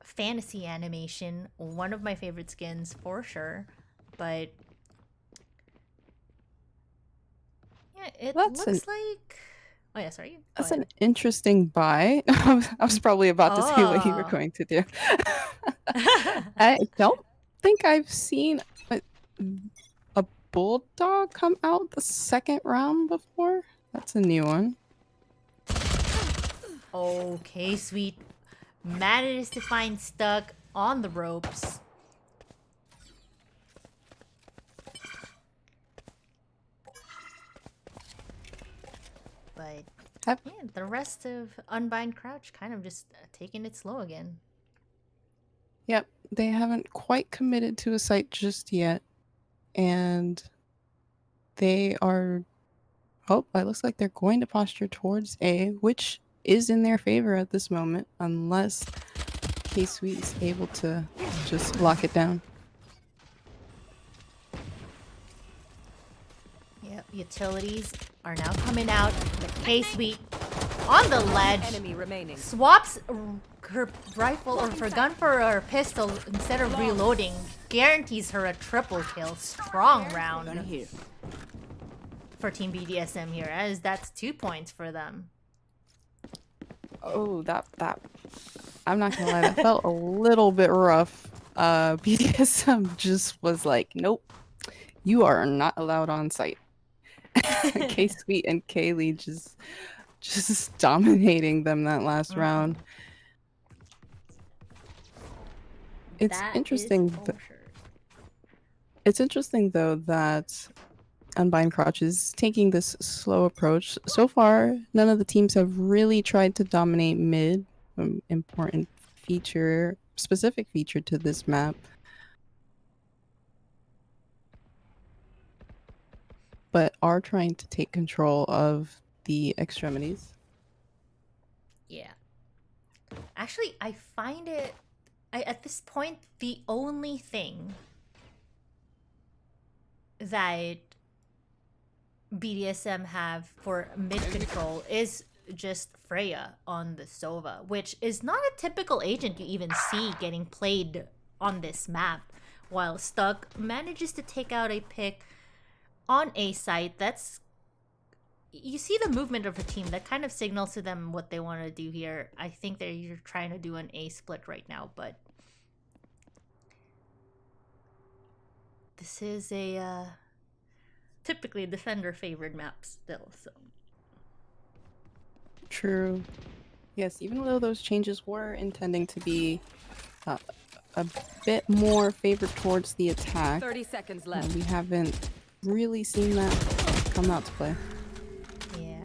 fantasy animation. One of my favorite skins for sure, but yeah, it looks like. Oh yeah, sorry. That's an interesting buy. I was probably about to say what you were Oh. going to do. I don't think I've seen a bulldog come out the second round before. That's a new one. Okay, sweet. Manages to find stuck on the ropes. But yeah, the rest of Unbind Crouch kind of just taking it slow again. Yep, they haven't quite committed to a site just yet. And they are... Oh, it looks like they're going to posture towards A, which is in their favor at this moment, unless K-Sweet is able to just lock it down. Yep, utilities are now coming out. But K-Sweet on the ledge. Enemy remaining. Swaps her rifle or her gun for her pistol instead of reloading guarantees her a triple kill. Strong round for Team BDSM here, as that's 2 points for them. Oh, that I'm not gonna lie, that felt a little bit rough. BDSM just was like, nope, you are not allowed on site. K-Sweet and Kaylee just dominating them that last round. It's That interesting. is for sure. It's interesting though that Unbind Crouch is taking this slow approach. So far, none of the teams have really tried to dominate mid. Important feature, specific feature to this map. But are trying to take control of the extremities. Yeah. Actually, I find it... at this point, the only thing that BDSM have for mid control is just Freya on the Sova, which is not a typical agent you even see getting played on this map, while Stuck manages to take out a pick on A site. That's... you see the movement of her team that kind of signals to them what they want to do here. I think they're trying to do an A split right now, but this is a typically a defender favored map still, so True. Yes, even though those changes were intending to be a bit more favored towards the attack, 30 seconds left. we haven't really seen that come out to play. yeah.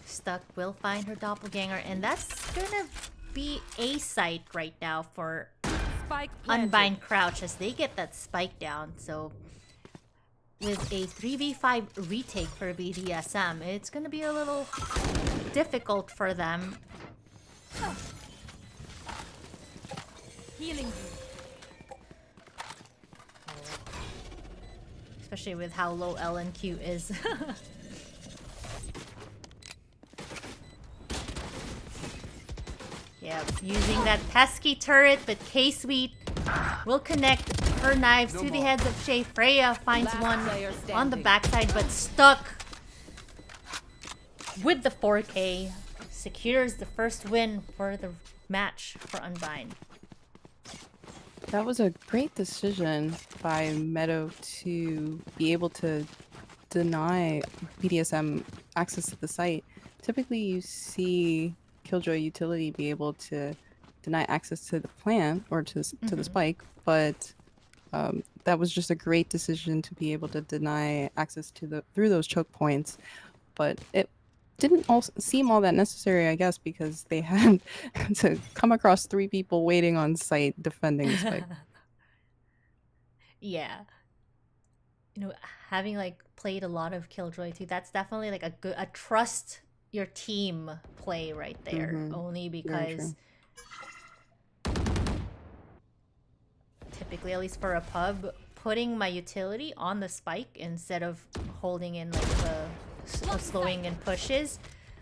Stuck will find her doppelganger, and that's gonna be A site right now for Spike planted. Unbind Crouch as they get that spike down. So with a 3v5 retake for BDSM, it's gonna be a little difficult for them. Healing. Especially with how low LNQ is. Yeah, using that pesky turret, but K-Sweet will connect her knives to the heads of Shay. Freya finds Last one player on the standing. backside, but Stuck with the 4K secures the first win for the match for Unbind. That was a great decision by Meadow to be able to deny BDSM access to the site. Typically, you see Killjoy Utility be able to deny access to the plant or to the spike, but that was just a great decision to be able to deny access to through those choke points. But it didn't seem all that necessary, I guess, because they had to come across 3 people waiting on site defending the spike. Yeah. You know, having like played a lot of Killjoy too, that's definitely like a trust your team play right there. Only because typically, at least for a pub, putting my utility on the spike instead of holding in like the slowing and pushes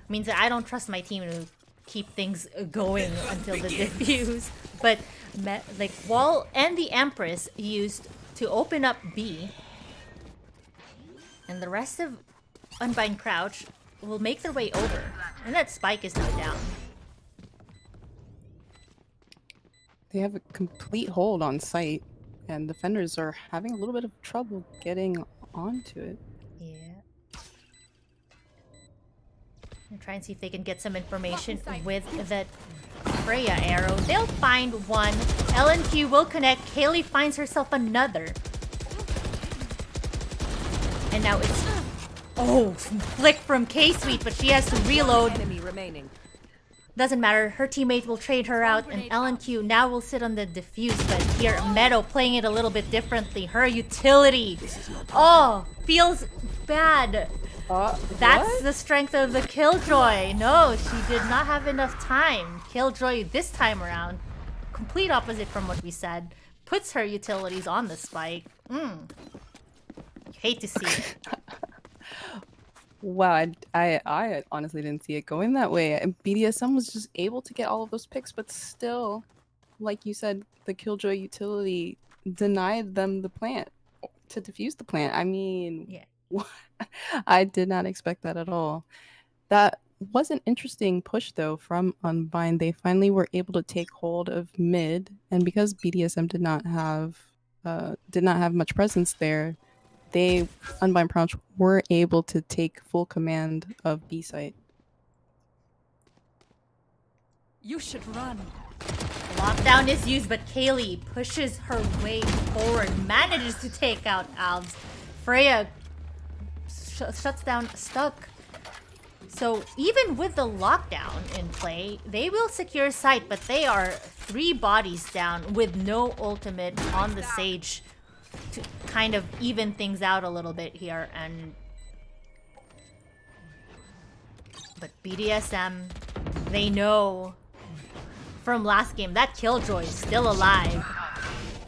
means that I don't trust my team to keep things going until the defuse. But like Wall and the Empress used to open up B, and the rest of Unbind Crouch will make their way over, and that spike is now down. They have a complete hold on site, and defenders are having a little bit of trouble getting onto it. Yeah. And try and see if they can get some information with that Freya arrow. They'll find one. LNQ will connect. Kaylee finds herself another. And now it's... oh, flick from K-Sweet, but she has to reload. Enemy remaining. Doesn't matter. Her teammate will trade her out, and LNQ now will sit on the defuse. But here, Meadow playing it a little bit differently. Her utility. Oh, feels bad. That's the strength of the Killjoy. No, she did not have enough time. Killjoy this time around, complete opposite from what we said, puts her utilities on the spike. Hate to see it. Wow, I honestly didn't see it going that way. And BDSM was just able to get all of those picks, but still, like you said, the Killjoy utility denied them the plant to defuse the plant. I mean, Yeah. I did not expect that at all. That was an interesting push though from Unbind. They finally were able to take hold of mid, and because BDSM did not have much presence there, they Unbind Crouch were able to take full command of B site. You should run. Lockdown is used, but Kaylee pushes her way forward, manages to take out Alves. Freya shuts down Stuck. So even with the lockdown in play, they will secure site, but they are 3 bodies down with no ultimate on the Sage to kind of even things out a little bit here. But BDSM, they know from last game that Killjoy is still alive,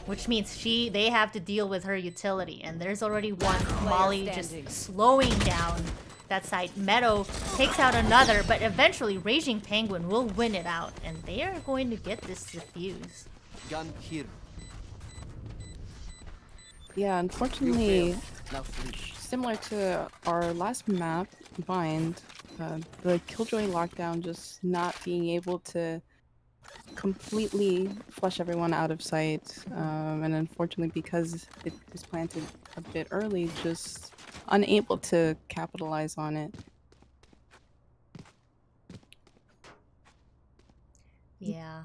which means they have to deal with her utility, and there's already one. Molly just slowing down that side. Meadow takes out another, but eventually Raging Penguin will win it out, and they are going to get this defuse. Gun here. Yeah, unfortunately, similar to our last map, Bind, the Killjoy lockdown just not being able to completely flush everyone out of sight, and unfortunately because it was planted a bit early, just unable to capitalize on it. Yeah.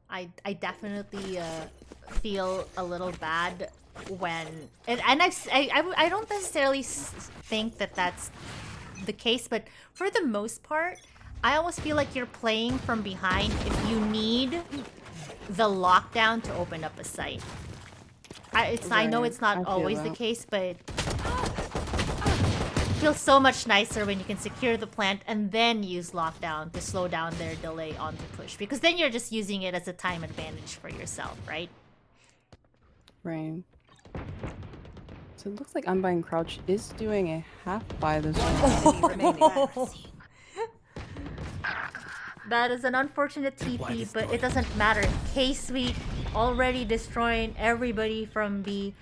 I definitely feel a little bad when I don't necessarily think that that's the case, but for the most part, I almost feel like you're playing from behind if you need the lockdown to open up a site. I know it's not always the case, but it feels so much nicer when you can secure the plant and then use lockdown to slow down their delay on the push, because then you're just using it as a time advantage for yourself, right? Right. So it looks like Unbind Crouch is doing a half buy this round. That is an unfortunate TP, but it doesn't matter. K-Sweet already destroying everybody from B.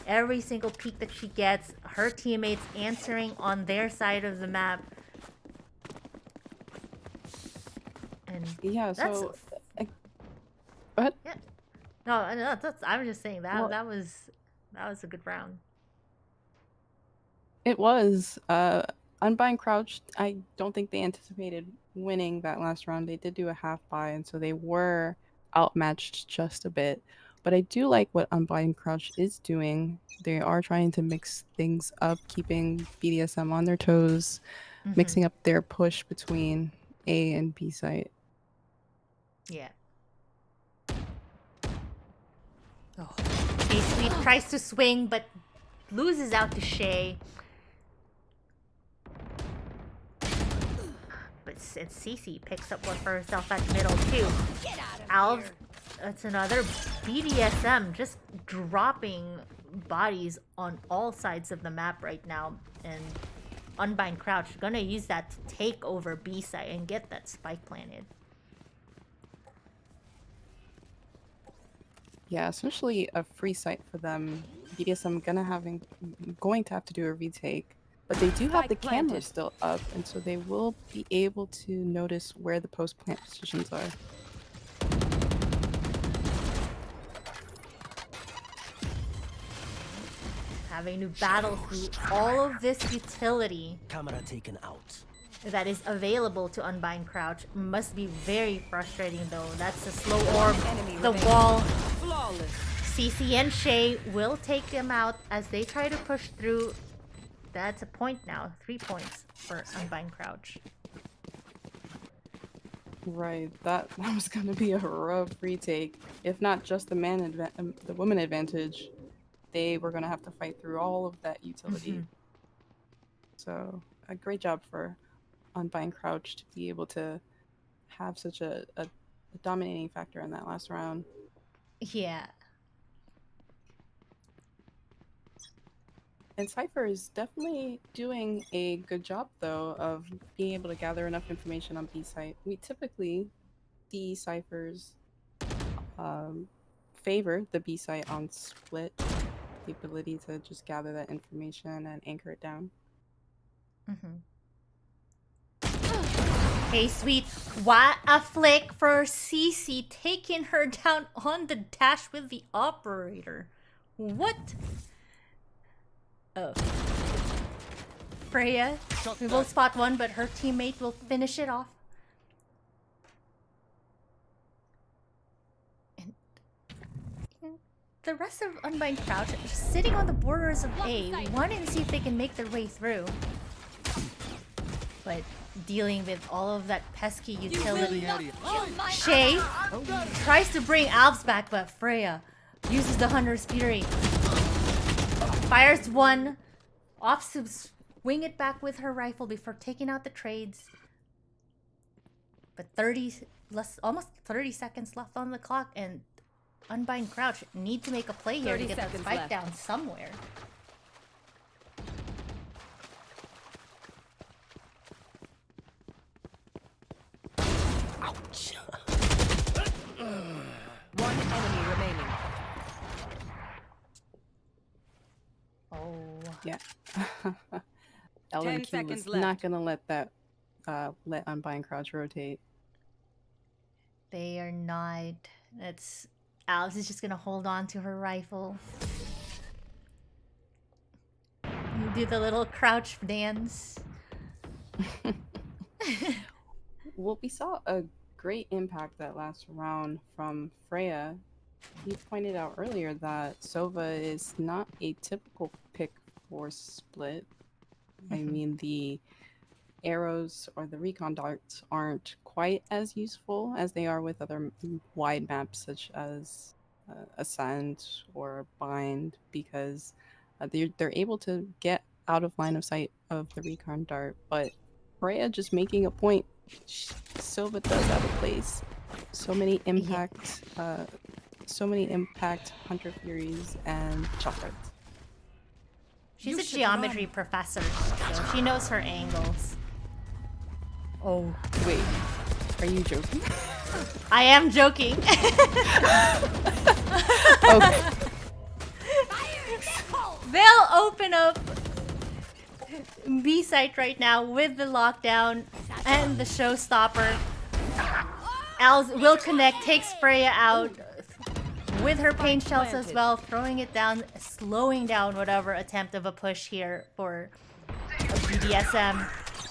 Every single peek that she gets, her teammates answering on their side of the map. And Yeah, that's so what? yeah. No, I'm just saying that that was a good round. It was. Unbind Crouch, I don't think they anticipated winning that last round. They did do a half buy, and so they were outmatched just a bit. But I do like what Unbind Crouch is doing. They are trying to mix things up, keeping BDSM on their toes, mixing up their push between A and B site. Yeah. Oh. K-Sweet tries to swing, but loses out to Shay. But Cece picks up one for herself at middle too. Alv, that's another BDSM, just dropping bodies on all sides of the map right now. And Unbind Crouch gonna use that to take over B side and get that spike planted. Yeah, essentially a free site for them. BDSM going to have to do a retake. But they do have the camera still up, and so they will be able to notice where the post-plant positions are. Having to battle through all of this utility Camera taken out. that is available to Unbind Crouch must be very frustrating though. That's the slow orb, the wall. Flawless. Cece and Shay will take them out as they try to push through. That's a point now. 3 points for Unbind Crouch. Right, that was going to be a rough retake. If not just the woman advantage, they were going to have to fight through all of that utility. So, a great job for Unbind Crouch to be able to have such a dominating factor in that last round. Yeah. And Cypher is definitely doing a good job, though, of being able to gather enough information on B site. We typically see Cyphers favor the B site on split, the ability to just gather that information and anchor it down. Hey, sweet. What a flick for Cece taking her down on the dash with the operator. What? Oh. Freya, we will spot one, but her teammate will finish it off. And the rest of Unbind Crouch are just sitting on the borders of A, wanting to see if they can make their way through. But dealing with all of that pesky utility. Shay tries to bring Alves back, but Freya uses the Hunter's Fury. Fires one, off to swing it back with her rifle before taking out the trades. But almost 30 seconds left on the clock, and Unbind Crouch need to make a play here to get that spike down somewhere. Ouch. One enemy remaining. Oh. Yeah. 10 LMQ was seconds not left. gonna let that let Unbind Crouch rotate. They are not. Alice is just gonna hold on to her rifle. Do the little crouch dance. Well, we saw a great impact that last round from Freya. You pointed out earlier that Sova is not a typical pick for split. I mean, the arrows or the recon darts aren't quite as useful as they are with other wide maps such as Ascent or Bind, because they're able to get out of line of sight of the recon dart. But Freya just making a point. Silva does have a place. So many impact, Hunter Furies and Chocolates. She's a geometry professor, so she knows her angles. Oh. Wait, are you joking? I am joking. Okay. They'll open up B site right now with the lockdown and the showstopper. Al's will connect, takes Freya out with her pain shells as well, throwing it down, slowing down whatever attempt of a push here for a BDSM.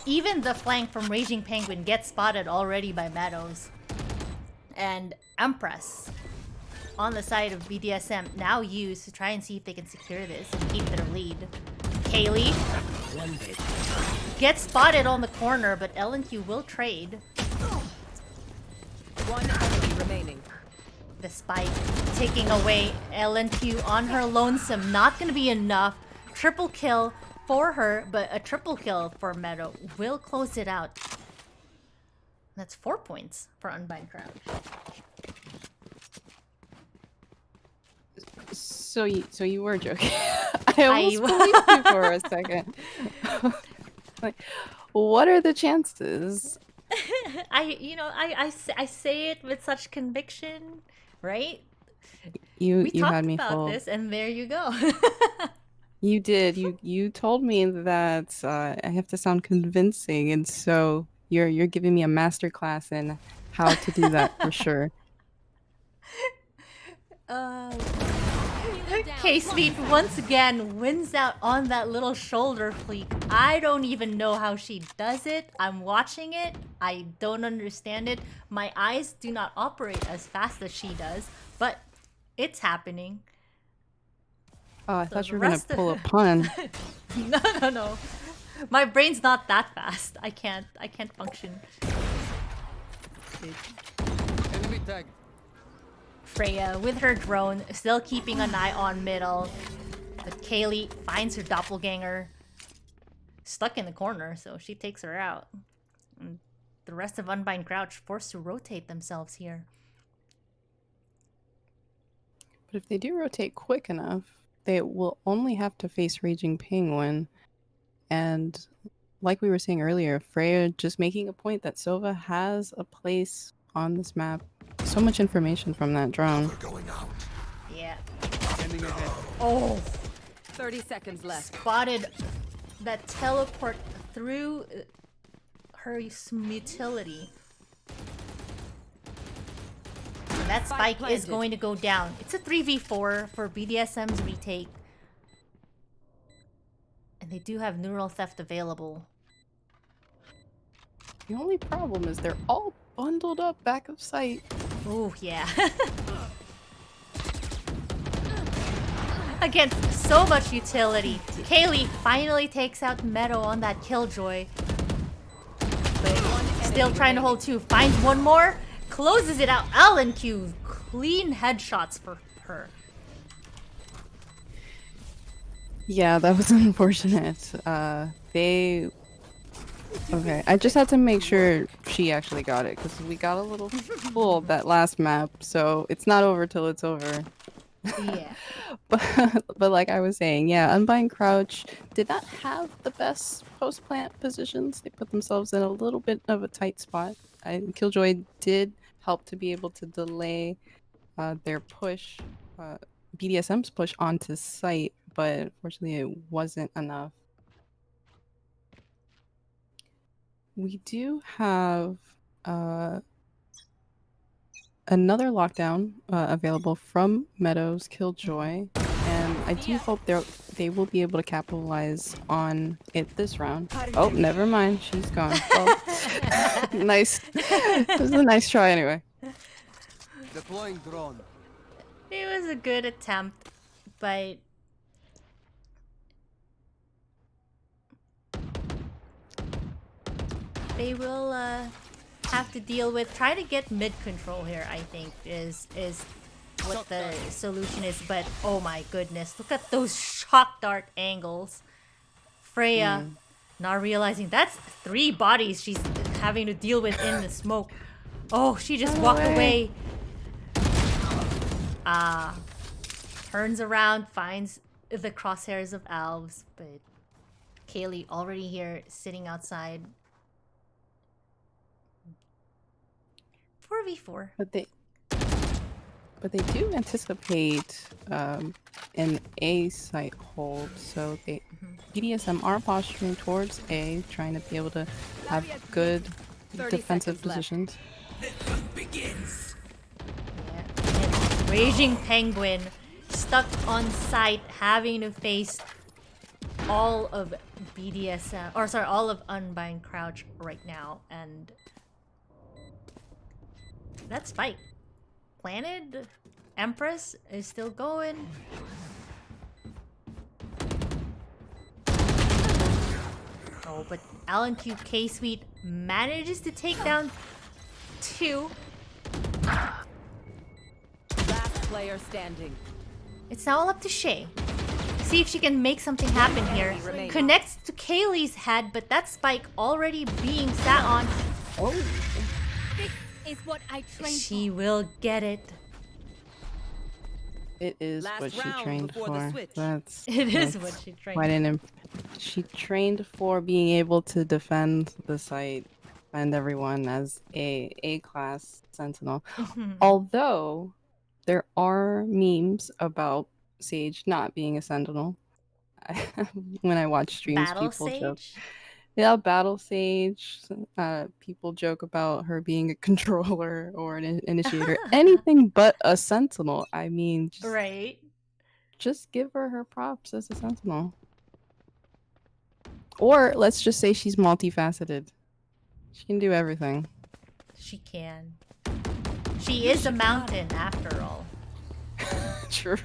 Even the flank from Raging Penguin gets spotted already by Meadows. And Empress on the side of BDSM now used to try and see if they can secure this and keep their lead. Kaylee gets spotted on the corner, but L&Q will trade. One enemy remaining. The spike taking away L&Q on her lonesome. Not going to be enough. Triple kill for her, but a triple kill for Meadow will close it out. That's 4 points for Unbind Crouch. So you were joking. I almost believed you for a second. Like, what are the chances? I say it with such conviction, right? You We talked had me about full. this, and there you go. You did. You told me that I have to sound convincing, and so you're giving me a master class in how to do that for sure. K-Sweet once again wins out on that little shoulder fleek. I don't even know how she does it. I'm watching it. I don't understand it. My eyes do not operate as fast as she does, but it's happening. Oh, I So thought you the were gonna rest of- pull a pun. No. My brain's not that fast. I can't function. Enemy tag. Freya with her drone, still keeping an eye on middle. But Kaylee finds her doppelganger stuck in the corner, so she takes her out. And the rest of Unbind Crouch forced to rotate themselves here. But if they do rotate quick enough, they will only have to face Raging Penguin. And like we were saying earlier, Freya just making a point that Sova has a place on this map. So much information from that drone. Yeah. Sending ahead. Oh, 30 seconds left. spotted that teleport through her utility. And that Spike spike is planted. going to go down. It's a 3v4 for BDSM's retake. And they do have neural theft available. The only problem is they're all bundled up back of sight. Oh, yeah. Against so much utility. Kaylee finally takes out Meadow on that Killjoy. But still trying to hold two. Finds one more. Closes it out. Alan Q. Clean headshots for her. Yeah, that was unfortunate. Okay, I just had to make sure she actually got it because we got a little fooled that last map, so it's not over till it's over. Yeah. But like I was saying, yeah, Unbind Crouch did not have the best post-plant positions. They put themselves in a little bit of a tight spot. Killjoy did help to be able to delay their push, BDSM's push onto site, but unfortunately it wasn't enough. We do have another lockdown available from Meadows Killjoy, and I do hope they will be able to capitalize on it this round. Oh, never mind, she's gone. Well, nice. It was a nice try anyway. Deploying drone. It was a good attempt, but they will have to deal with try to get mid control here. I think is what the solution is. But oh my goodness, look at those shock dart angles. Freya not realizing that's 3 bodies she's having to deal with in the smoke. Oh, she just walked away. Turns around, finds the crosshairs of Alves, but Kaylee already here, sitting outside. 4v4. But they do anticipate an A site hold, so they BDSM are posturing towards A, trying to be able to have good 30 defensive seconds left. positions. Yeah. And Raging Penguin stuck on site, having to face all of BDSM, or sorry, all of Unbind Crouch right now, and that spike planted. Empress is still going. Oh, but Alan Q K-Suite manages to take down 2. Last player standing. It's now all up to Shay. See if she can make something happen here. remaining. Connects to Kaylee's head, but that spike already being sat on. Oh, This is what I trained she will get it. It is Last what she round trained before the for. switch. That's It is that's what she trained. quite an she trained for being able to defend the site and everyone as a class sentinel. Although there are memes about Sage not being a sentinel. When I watch streams, Battle people joke. Sage? Yeah, Battle Sage. People joke about her being a controller or an initiator. Anything but a sentinel. I mean, Right. just give her props as a sentinel. Or let's just say she's multifaceted. She can do everything. She can. She is a mountain after all. True.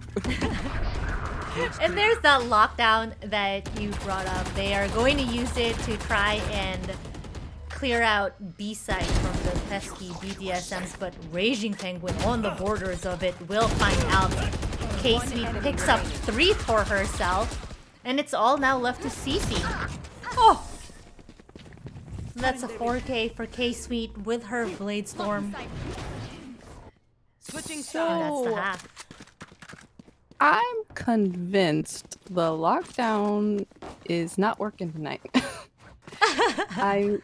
And there's that lockdown that you brought up. They are going to use it to try and clear out B-side from the pesky BDSMs, but Raging Penguin on the borders of it will find out. K-Sweet picks up 3 for herself, and it's all now left to Cece. Oh! That's a 4K for K-Sweet with her Blade Storm. Switching Oh, that's the So half. I'm convinced the lockdown is not working tonight. I'm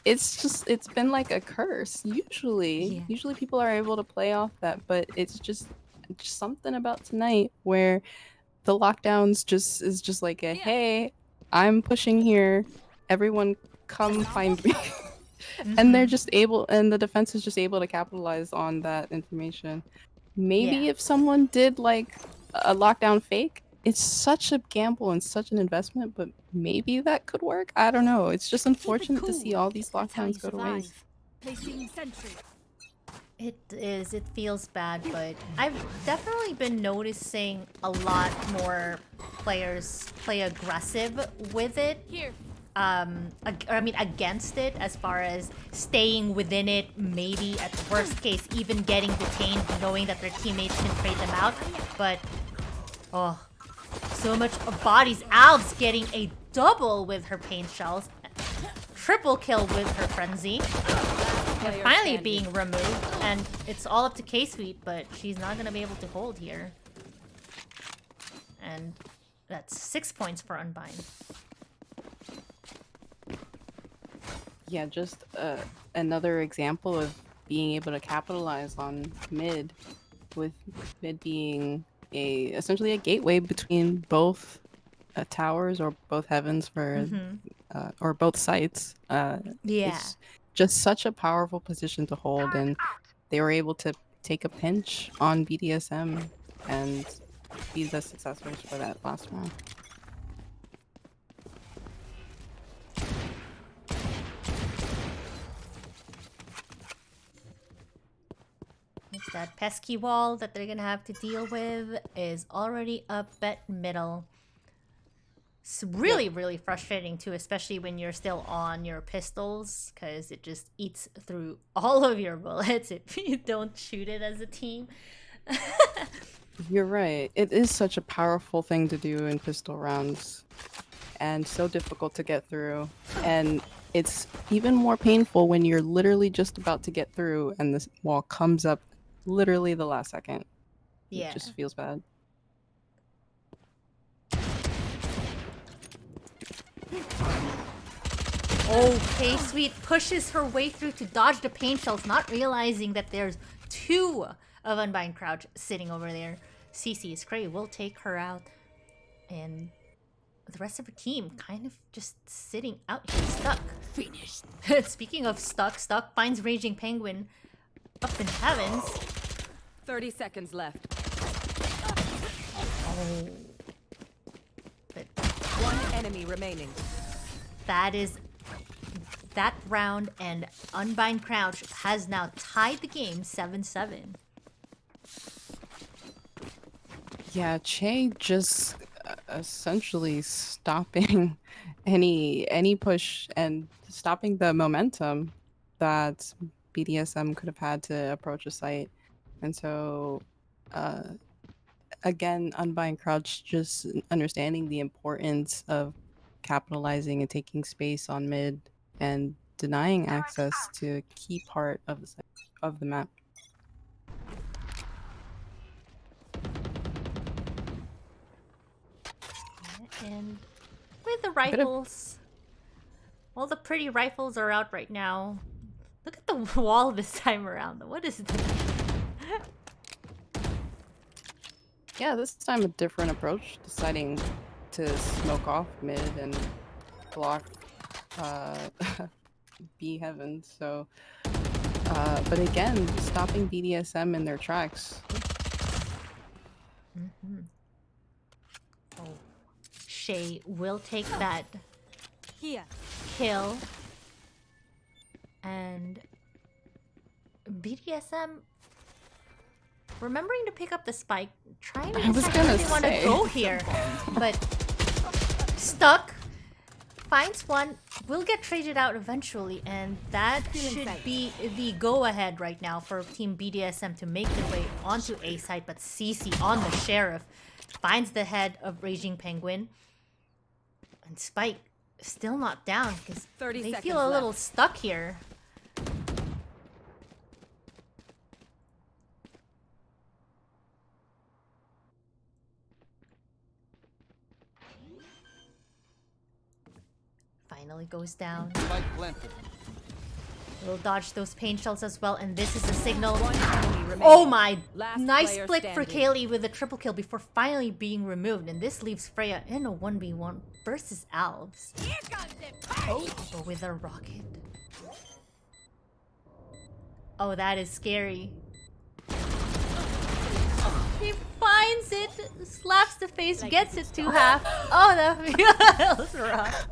it's been like a curse. Yeah. Usually people are able to play off that, but it's just something about tonight where the lockdowns just like a hey, I'm pushing here. Everyone come find me. And they're Mhm. just able, and the defense is just able to capitalize on that information. Maybe Yeah. if someone did like a lockdown fake, it's such a gamble and such an investment, but maybe that could work. I don't know. It's just Keep it unfortunate to cool. see all these That's how you lockdowns go to waste. survive. Placing sentry. It is. It feels bad, but I've definitely been noticing a lot more players play aggressive with it. Here. I mean, against it, as far as staying within it, maybe at the worst case, even getting detained, knowing that their teammates can trade them out. But, oh, so much of bodies. Alves getting a double with her pain shells, triple kill with her frenzy. They're Player finally standing. being removed, and it's all up to K-Sweet, but she's not gonna be able to hold here. And that's 6 points for Unbind. Yeah, just another example of being able to capitalize on mid, with mid being essentially a gateway between both towers or both heavens for or both sites. Yeah. It's just such a powerful position to hold, and they were able to take a pinch on BDSM and be the successors for that last round. It's that pesky wall that they're gonna have to deal with is already up at middle. It's really, really frustrating too, especially when you're still on your pistols, because it just eats through all of your bullets if you don't shoot it as a team. You're right. It is such a powerful thing to do in pistol rounds, and so difficult to get through. And it's even more painful when you're literally just about to get through and this wall comes up literally the last second. Yeah. It just feels bad. Oh, K-Sweet pushes her way through to dodge the pain shells, not realizing that there's two of Unbind Crouch sitting over there. CC's Cray will take her out. And the rest of her team kind of just sitting out here, stuck. Finished. Speaking of stuck, Stuck finds Raging Penguin up in heavens. 30 seconds left. Oh. But One enemy remaining. that is that round, and Unbind Crouch has now tied the game 7-7. Yeah, Che just essentially stopping any push and stopping the momentum that BDSM could have had to approach a site. And so again, Unbind Crouch just understanding the importance of capitalizing and taking space on mid and denying access to a key part of the map. And with the rifles, well, the pretty rifles are out right now. Look at the wall this time around. What is this? Yeah, this time a different approach, deciding to smoke off mid and block B heaven. So, but again, stopping BDSM in their tracks. Oh, Shay will take that Here. kill. And BDSM remembering to pick up the spike, trying to I was decide gonna where they want to say. go here. But Stuck finds one, will get traded out eventually, and that should be the go-ahead right now for Team BDSM to make their way onto A side. But CC on the Sheriff finds the head of Raging Penguin, and Spike still not down because 30 they seconds feel a little left. stuck here. finally goes down. Spike planted. We'll dodge those pain shells as well, and this is the signal. One enemy remaining. Oh my! Last Nice player flick for standing. Kaylee with a triple kill before finally being removed, and this leaves Freya in a 1v1 versus Alves. Oh, but with a rocket. Oh, that is scary. He finds it, slaps the face, gets it to half. Oh, that was rough.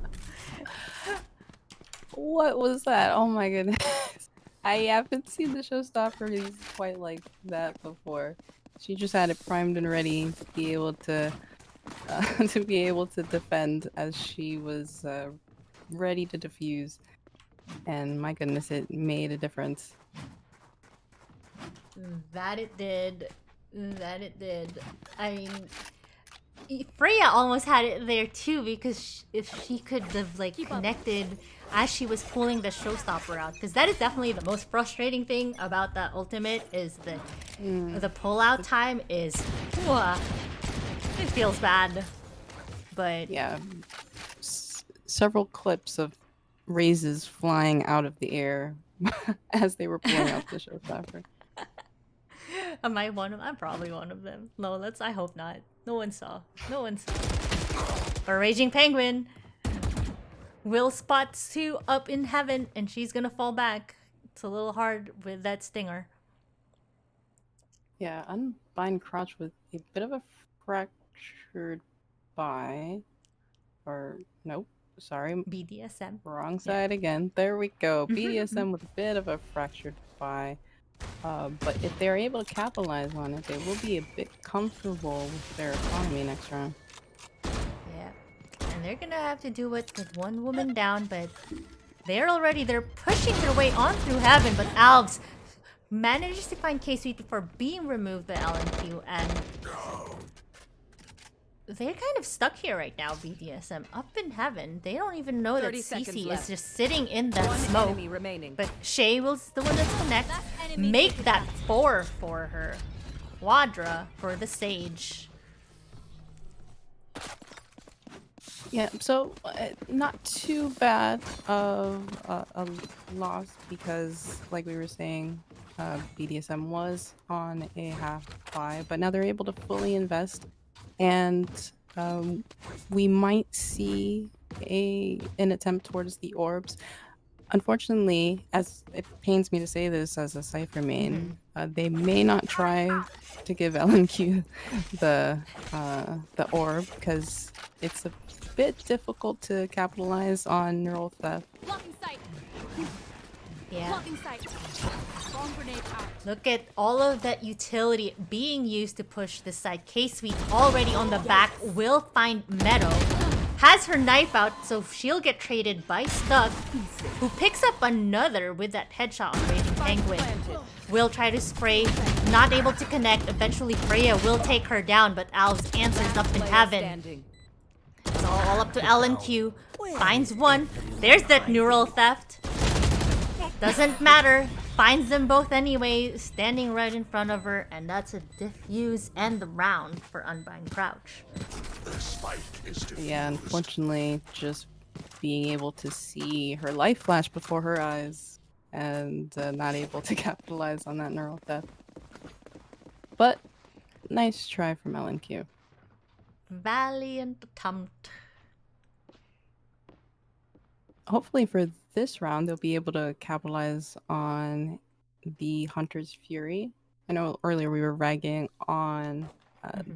What was that? Oh my goodness. I haven't seen the showstopper quite like that before. She just had it primed and ready to be able to defend as she was ready to defuse. And my goodness, it made a difference. That it did. That it did. I mean, Freya almost had it there too, because if she could have like connected as she was pulling the showstopper out, because that is definitely the most frustrating thing about that ultimate is that the pull-out time is, it feels bad. But Yeah, several clips of raises flying out of the air as they were pulling out the showstopper. am I one of? I'm probably one of them. No, I hope not. No one saw. No one saw. But Raging Penguin will spot Sue up in heaven, and she's gonna fall back. It's a little hard with that stinger. Yeah, Unbind Crouch with a bit of a fractured thigh. Or, nope, sorry, BDSM. wrong side again. There we go. BDSM with a bit of a fractured thigh. But if they're able to capitalize on it, they will be a bit comfortable with their economy next round. Yeah. And they're gonna have to do it with one woman down, but they're pushing their way on through heaven, but Alves manages to find K-Sweet before being removed by LNQ, and they're kind of stuck here right now, BDSM. Up in heaven. They don't even know that 30 seconds Cece is left. just sitting in that One smoke. enemy remaining. But Shay was the one that's connect. Make that 4 for her. Quadra for the Sage. Yeah, so not too bad of a loss because, like we were saying, BDSM was on a half buy, but now they're able to fully invest, and we might see an attempt towards the orbs. Unfortunately, as it pains me to say this as a Cypher main, they may not try to give LNQ the orb because it's a bit difficult to capitalize on neural theft. Blocking sight. Yeah. Blocking sight. Bomb grenade out. Look at all of that utility being used to push this side. K-Sweet already on the back will find Meadow. Has her knife out, so she'll get traded by Stuck, who picks up another with that headshot on Raging Penguin. Will try to spray, not able to connect. Eventually Freya will take her down, but Alves answers up in Player heaven. standing. It's all up to LNQ. Finds one. There's that neural theft. Doesn't matter. Finds them both anyway, standing right in front of her, and that's a diffuse end the round for Unbind Crouch. Yeah, unfortunately, just being able to see her life flash before her eyes and not able to capitalize on that neural theft. But nice try from LNQ. Valiant attempt. Hopefully for this round, they'll be able to capitalize on the Hunter's Fury. I know earlier we were ragging on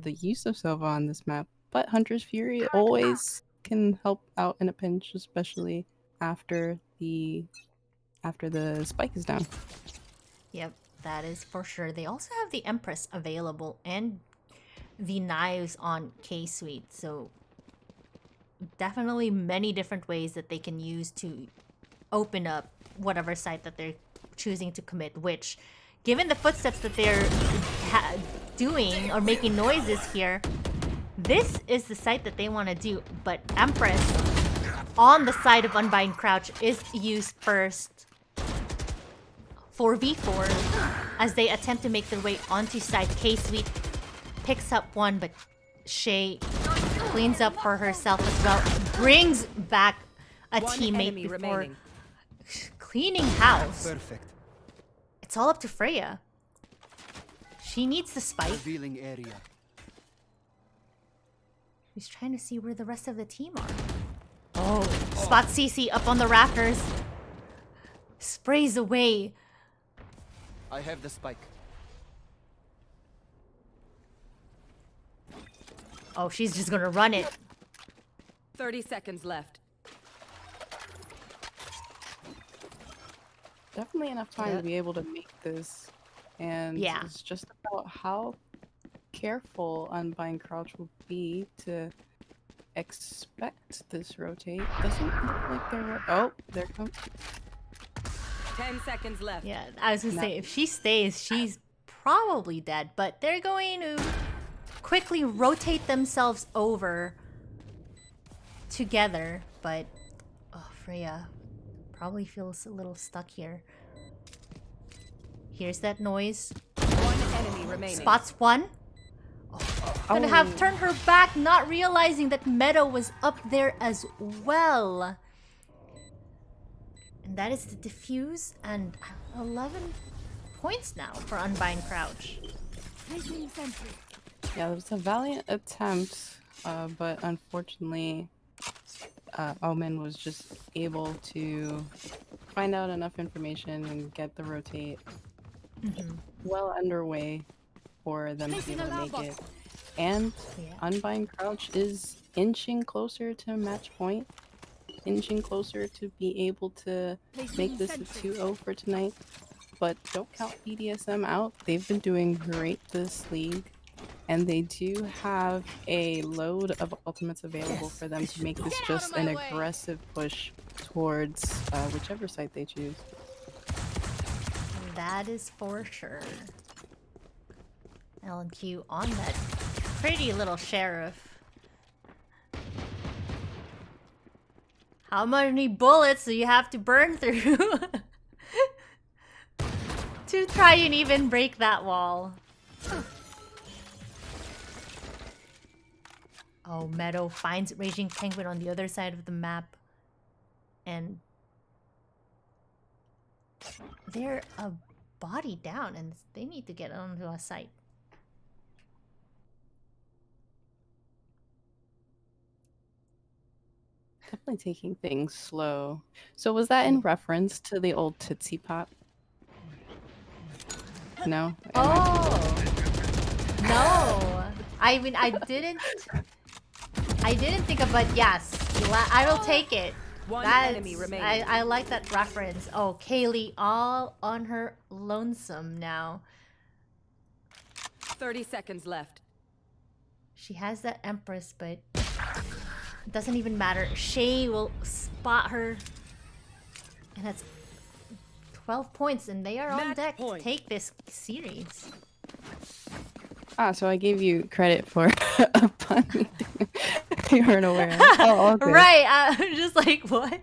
the use of Sova on this map, but Hunter's Fury always can help out in a pinch, especially after the spike is down. Yep, that is for sure. They also have the Empress available and the knives on K-Sweet, so definitely many different ways that they can use to open up whatever site that they're choosing to commit, which, given the footsteps that they're doing or making noises here, this is the site that they want to do. But Empress on the side of Unbind Crouch is used first. 4v4 as they attempt to make their way onto side. K-Sweet picks up one, but Shay cleans up for herself as well. Brings back a One teammate enemy before remaining. cleaning house. Perfect. It's all up to Freya. She needs the spike. Revealing area. He's trying to see where the rest of the team are. Oh, spot CC up on the rafters. Sprays away. I have the spike. Oh, she's just gonna run it. 30 seconds left. Definitely enough time Yeah. to be able to make this. And Yeah. it's just about how careful Unbind Crouch will be to expect this rotate. Doesn't look like they're... Oh, there comes... 10 seconds left. Yeah, I was gonna say, if she stays, she's probably dead. But they're going to quickly rotate themselves over together. But, oh, Freya probably feels a little stuck here. Here's that noise. One enemy remaining. Spots one. Gonna have turned her back, not realizing that Meadow was up there as well. And that is the defuse, and 11 points now for Unbind Crouch. Placing sentry. Yeah, it was a valiant attempt, but unfortunately, Omen was just able to find out enough information and get the rotate well underway for them to be able to make it. And Yeah. Unbind Crouch is inching closer to match point, inching closer to be able to make this a 2-0 for tonight. But don't count BDSM out. They've been doing great this league. And they do have a load of ultimates available for them to make this just an aggressive push towards whichever site they choose. That is for sure. L&Q on that pretty little sheriff. How many bullets do you have to burn through to try and even break that wall? Oh, Meadow finds Raging Penguin on the other side of the map. And they're a body down and they need to get onto a site. Definitely taking things slow. So was that in reference to the old Tootsie Pop? No? Oh no! I mean, I didn't think of, but yes, I will take it. One That's, enemy remaining. I like that reference. Oh, Kaylee all on her lonesome now. 30 seconds left. She has that Empress, but it doesn't even matter. Shay will spot her. And that's 12 points, and they are on Match deck point. to take this series. Ah, so I gave you credit for a pun you weren't aware of. Oh, okay. Right, I'm just like, what?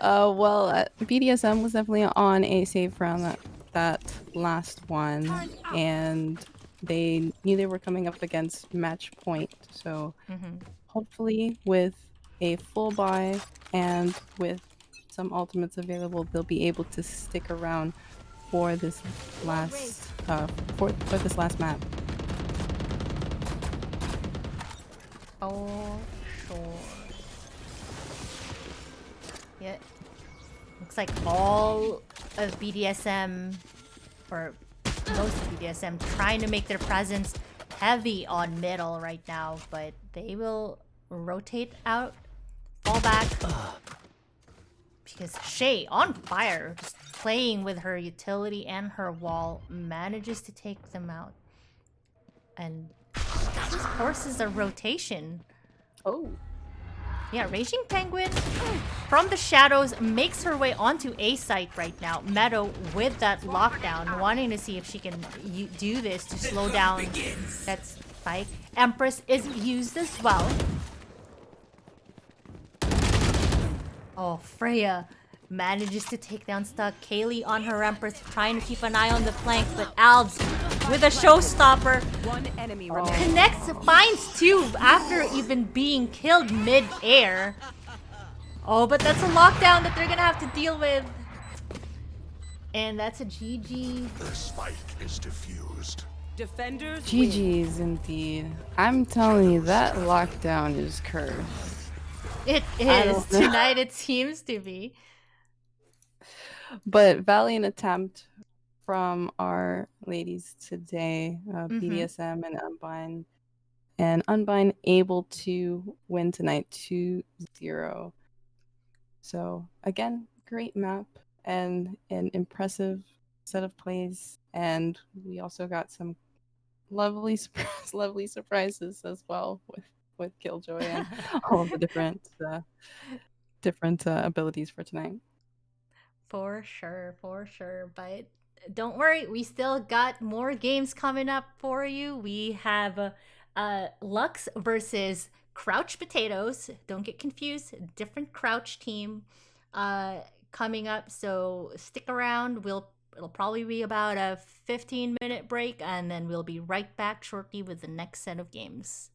Well, BDSM was definitely on a safe round that last one, and they knew they were coming up against match point. So hopefully, with a full buy and with some ultimates available, they'll be able to stick around for this last for this last map. Oh, sure. Yeah. Looks like all of BDSM, or most of BDSM, trying to make their presence heavy on middle right now, but they will rotate out, fall back. Because Shay, on fire, just playing with her utility and her wall, manages to take them out. And this forces a rotation. Oh. Yeah, Raging Penguin from the shadows makes her way onto A site right now. Meadow with that lockdown, wanting to see if she can do this to slow down that spike. Empress is used as well. Oh, Freya manages to take down Stuck. Kaylee on her Empress, trying to keep an eye on the flank, but Albs with a showstopper. One enemy Oh. remaining. Connects, finds two after even being killed mid-air. Oh, but that's a lockdown that they're gonna have to deal with. And that's a GG. The spike is diffused. Defenders win. GG's indeed. I'm telling you, that lockdown is cursed. It I is. don't know. Tonight it seems to be. But valiant attempt from our ladies today, BDSM and Unbind. And Unbind able to win tonight 2-0. So again, great map and an impressive set of plays. And we also got some lovely surprises as well with Killjoy and all of the different abilities for tonight. For sure, for sure. But don't worry, we still got more games coming up for you. We have Lux versus Crouch Potatoes. Don't get confused. Different Crouch team coming up. So stick around. It'll probably be about a 15-minute break, and then we'll be right back shortly with the next set of games.